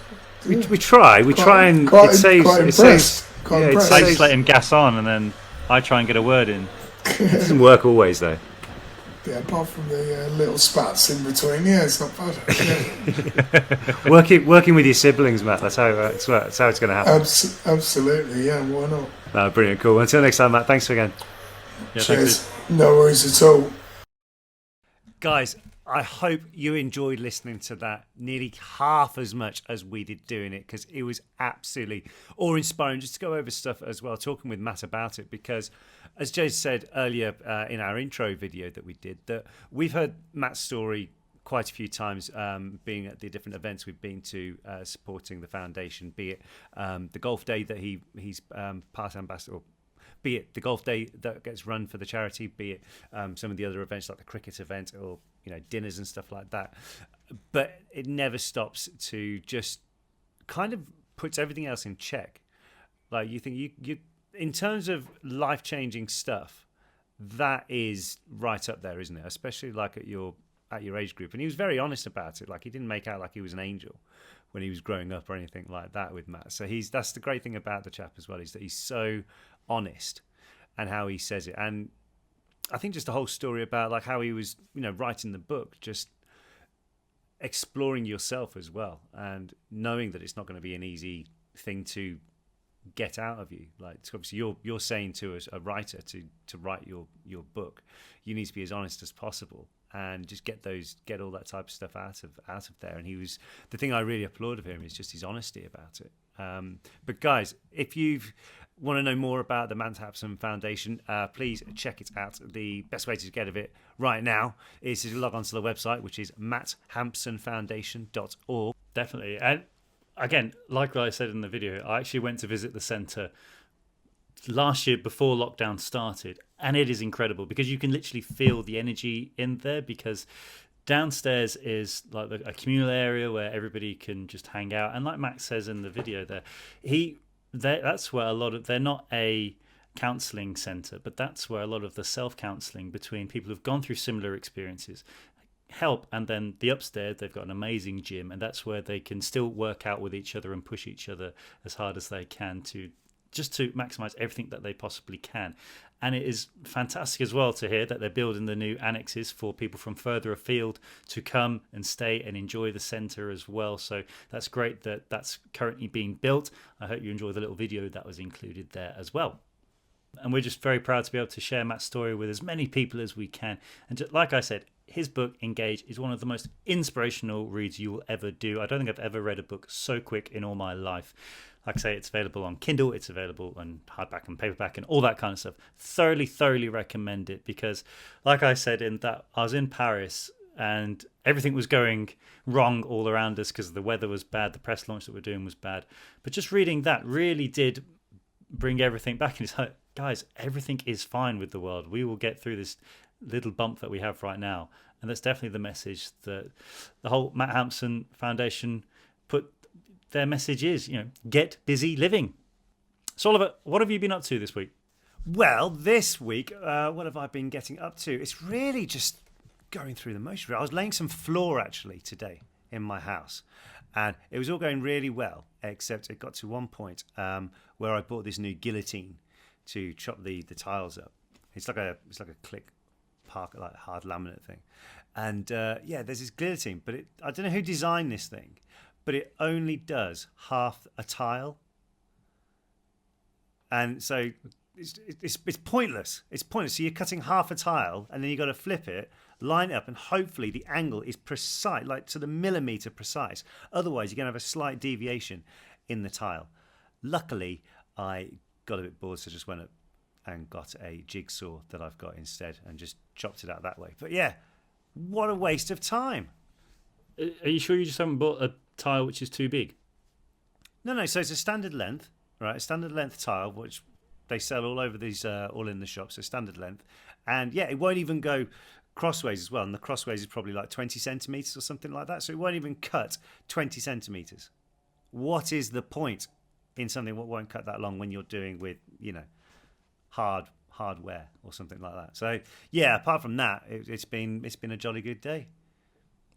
We try and quite, it saves. quite It impressed. saves. Quite Yeah, impressed. I just let him gas on, and then I try and get a word in. It doesn't work always though. Yeah, apart from the little spats in between, yeah, it's not bad. Yeah. Working with your siblings, Matt. That's how it's going to happen. Absolutely, yeah, why not? No, brilliant, cool. Until next time, Matt. Thanks again. Yeah, Cheers. No worries at all. Guys, I hope you enjoyed listening to that nearly half as much as we did doing it, because it was absolutely awe-inspiring just to go over stuff as well, talking with Matt about it, because as Jay said earlier in our intro video that we did, that we've heard Matt's story quite a few times, being at the different events we've been to, supporting the foundation, be it the golf day that he's past ambassador, or be it the golf day that gets run for the charity, be it some of the other events like the cricket event, or dinners and stuff like that. But it never stops to just kind of puts everything else in check. Like, you think you in terms of life-changing stuff, that is right up there, isn't it? Especially like at your age group. And he was very honest about it. Like, he didn't make out like he was an angel when he was growing up or anything like that with Matt. So that's the great thing about the chap as well, is that he's so honest and how he says it. And I think just the whole story about like how he was, writing the book, just exploring yourself as well, and knowing that it's not going to be an easy thing to get out of you. Like, obviously you're saying to a writer to write your book, you need to be as honest as possible and just get all that type of stuff out of there. And the thing I really applaud of him is just his honesty about it. But guys, if you want to know more about the Matt Hampson Foundation, please check it out. The best way to get of it right now is to log on to the website, which is matthampsonfoundation.org. Definitely. And again, like I said in the video, I actually went to visit the centre last year before lockdown started, and it is incredible because you can literally feel the energy in there, because downstairs is like a communal area where everybody can just hang out. And like Max says in the video that's where they're not a counselling centre, but that's where a lot of the self-counselling between people who've gone through similar experiences help. And then the upstairs, they've got an amazing gym, and that's where they can still work out with each other and push each other as hard as they can to maximise everything that they possibly can. And it is fantastic as well to hear that they're building the new annexes for people from further afield to come and stay and enjoy the centre as well. So that's great that that's currently being built. I hope you enjoy the little video that was included there as well. And we're just very proud to be able to share Matt's story with as many people as we can. And just, like I said, his book, Engage, is one of the most inspirational reads you will ever do. I don't think I've ever read a book so quick in all my life. Like I say, it's available on Kindle, it's available on hardback and paperback and all that kind of stuff. Thoroughly recommend it, because like I said, I was in Paris and everything was going wrong all around us because the weather was bad, the press launch that we're doing was bad. But just reading that really did bring everything back. And it's like, guys, everything is fine with the world. We will get through this little bump that we have right now. And that's definitely the message that the whole Matt Hampson Foundation put. Their message is, get busy living. So Oliver, what have you been up to this week? Well, this week, what have I been getting up to? It's really just going through the motions. I was laying some floor actually today in my house, and it was all going really well, except it got to one point where I bought this new guillotine to chop the tiles up. It's like a click park, like hard laminate thing, and there's this guillotine, but I don't know who designed this thing, but it only does half a tile, and so it's pointless. It's pointless. So you're cutting half a tile, and then you got to flip it, line it up, and hopefully the angle is precise, like to the millimeter precise. Otherwise, you're going to have a slight deviation in the tile. Luckily, I got a bit bored, so I just went up and got a jigsaw that I've got instead and just chopped it out that way. But yeah, what a waste of time. Are you sure you just haven't bought a tile which is too big? No. So it's a standard length, right? A standard length tile, which they sell all over these, all in the shops. So standard length, and yeah, it won't even go crossways as well. And the crossways is probably like 20 centimeters or something like that. So it won't even cut 20 centimeters. What is the point in something that won't cut that long when you're doing with, hardware or something like that? So yeah, apart from that, it's been a jolly good day.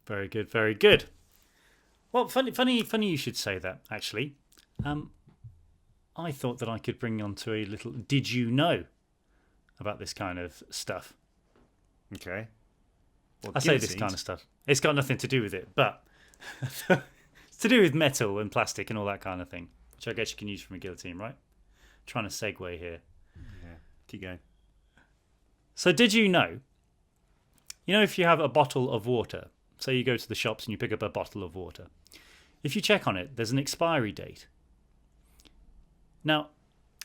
Very good, very good. Well, funny you should say that. Actually, I thought that I could bring on to a little. Did you know about this kind of stuff? Okay. Well, I say this kind of stuff. It's got nothing to do with it, but it's to do with metal and plastic and all that kind of thing, which I guess you can use from a guillotine, right? Trying to segue here. Yeah. Keep going. So, did you know? You know, if you have a bottle of water, say you go to the shops and you pick up a bottle of water, if you check on it, there's an expiry date. Now,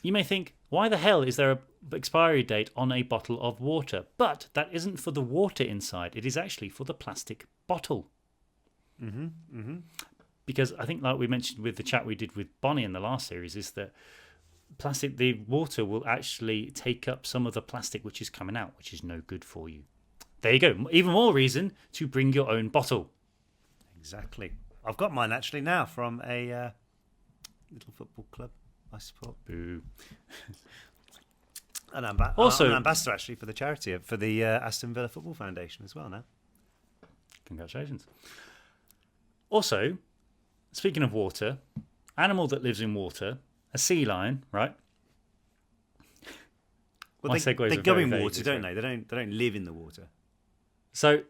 you may think, why the hell is there an expiry date on a bottle of water? But that isn't for the water inside. It is actually for the plastic bottle. Because I think, like we mentioned with the chat we did with Bonnie in the last series, is that the water will actually take up some of the plastic which is coming out, which is no good for you. There you go. Even more reason to bring your own bottle. Exactly. I've got mine actually now from a little football club I support. Boo. And I'm also an ambassador actually for the charity, for the Aston Villa Football Foundation as well now. Congratulations. Also, speaking of water, animal that lives in water, a sea lion, right? Well, they go in water, don't they? They don't live in the water. So,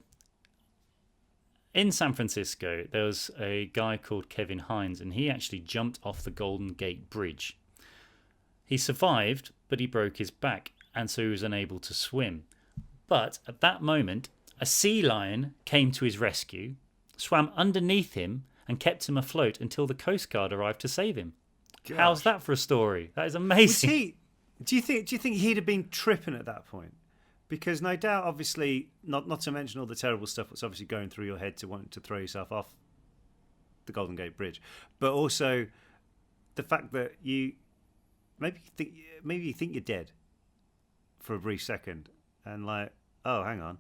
in San Francisco, there was a guy called Kevin Hines, and he actually jumped off the Golden Gate Bridge. He survived, but he broke his back, and so he was unable to swim. But at that moment, a sea lion came to his rescue, swam underneath him, and kept him afloat until the Coast Guard arrived to save him. Gosh. How's that for a story? That is amazing. Do you think he'd have been tripping at that point? Because no doubt, obviously, not to mention all the terrible stuff that's obviously going through your head to want to throw yourself off the Golden Gate Bridge, but also the fact that you maybe you think you're dead for a brief second, and like, oh, hang on,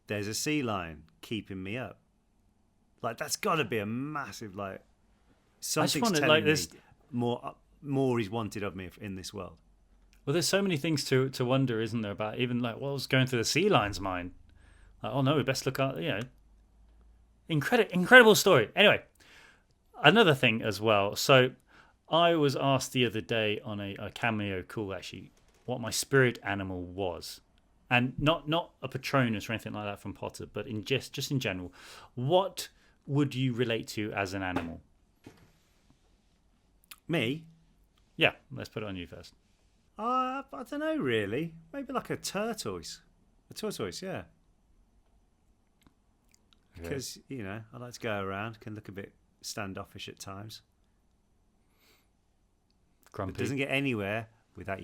there's a sea lion keeping me up. Like, that's got to be a massive, like, something's telling me more is wanted of me in this world. Well, there's so many things to wonder, isn't there, about even like what was going through the sea lion's mind. Like, oh no, we best look out, Incredible story. Anyway, another thing as well. So I was asked the other day on a cameo call, actually, what my spirit animal was. And not a Patronus or anything like that from Potter, but in just in general. What would you relate to as an animal? Me? Yeah, let's put it on you first. I don't know, really. Maybe like a tortoise. A tortoise, yeah. Because, I like to go around, can look a bit standoffish at times. Grumpy. It doesn't get anywhere without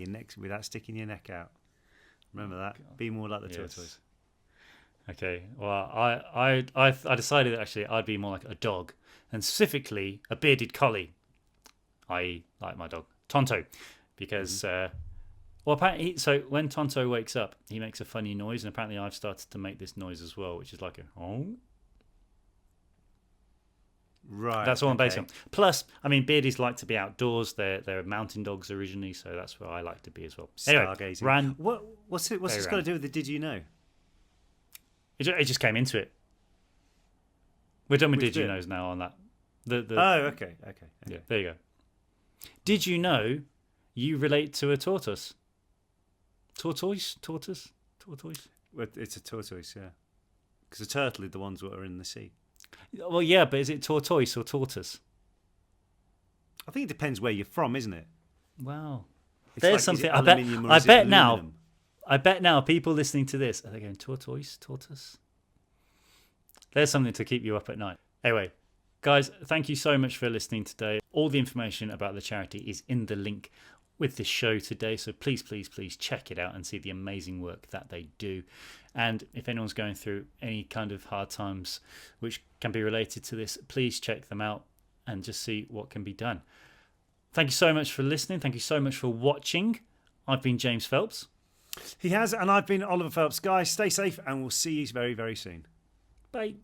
sticking your neck out. Remember that. God. Be more like the tortoise. Okay. Well, I decided that actually I'd be more like a dog, and specifically a bearded collie, i.e., like my dog Tonto, because apparently, so when Tonto wakes up, he makes a funny noise, and apparently I've started to make this noise as well, which is like a oh. Right. That's all I'm basing on. Plus, I mean, beardies like to be outdoors. They're mountain dogs originally, so that's where I like to be as well. Anyway, stargazing. What's this got to do with the Did You Know? It just came into it. We're done with Did You Knows now on that. Okay. Yeah, there you go. Did you know you relate to a tortoise? Tortoise? Well, it's a tortoise, yeah. Because a turtle are the ones that are in the sea. Well, yeah, but is it tortoise or tortoise? I think it depends where you're from, isn't it? Wow. It's There's like, something. I bet now people listening to this are they going tortoise? There's something to keep you up at night. Anyway, guys, thank you so much for listening today. All the information about the charity is in the link with this show today, so please check it out and see the amazing work that they do. And if anyone's going through any kind of hard times which can be related to this, please check them out and just see what can be done. Thank you so much for listening. Thank you so much for watching. I've been James Phelps. He has, and I've been Oliver Phelps. Guys, stay safe, and we'll see you very, very soon. Bye.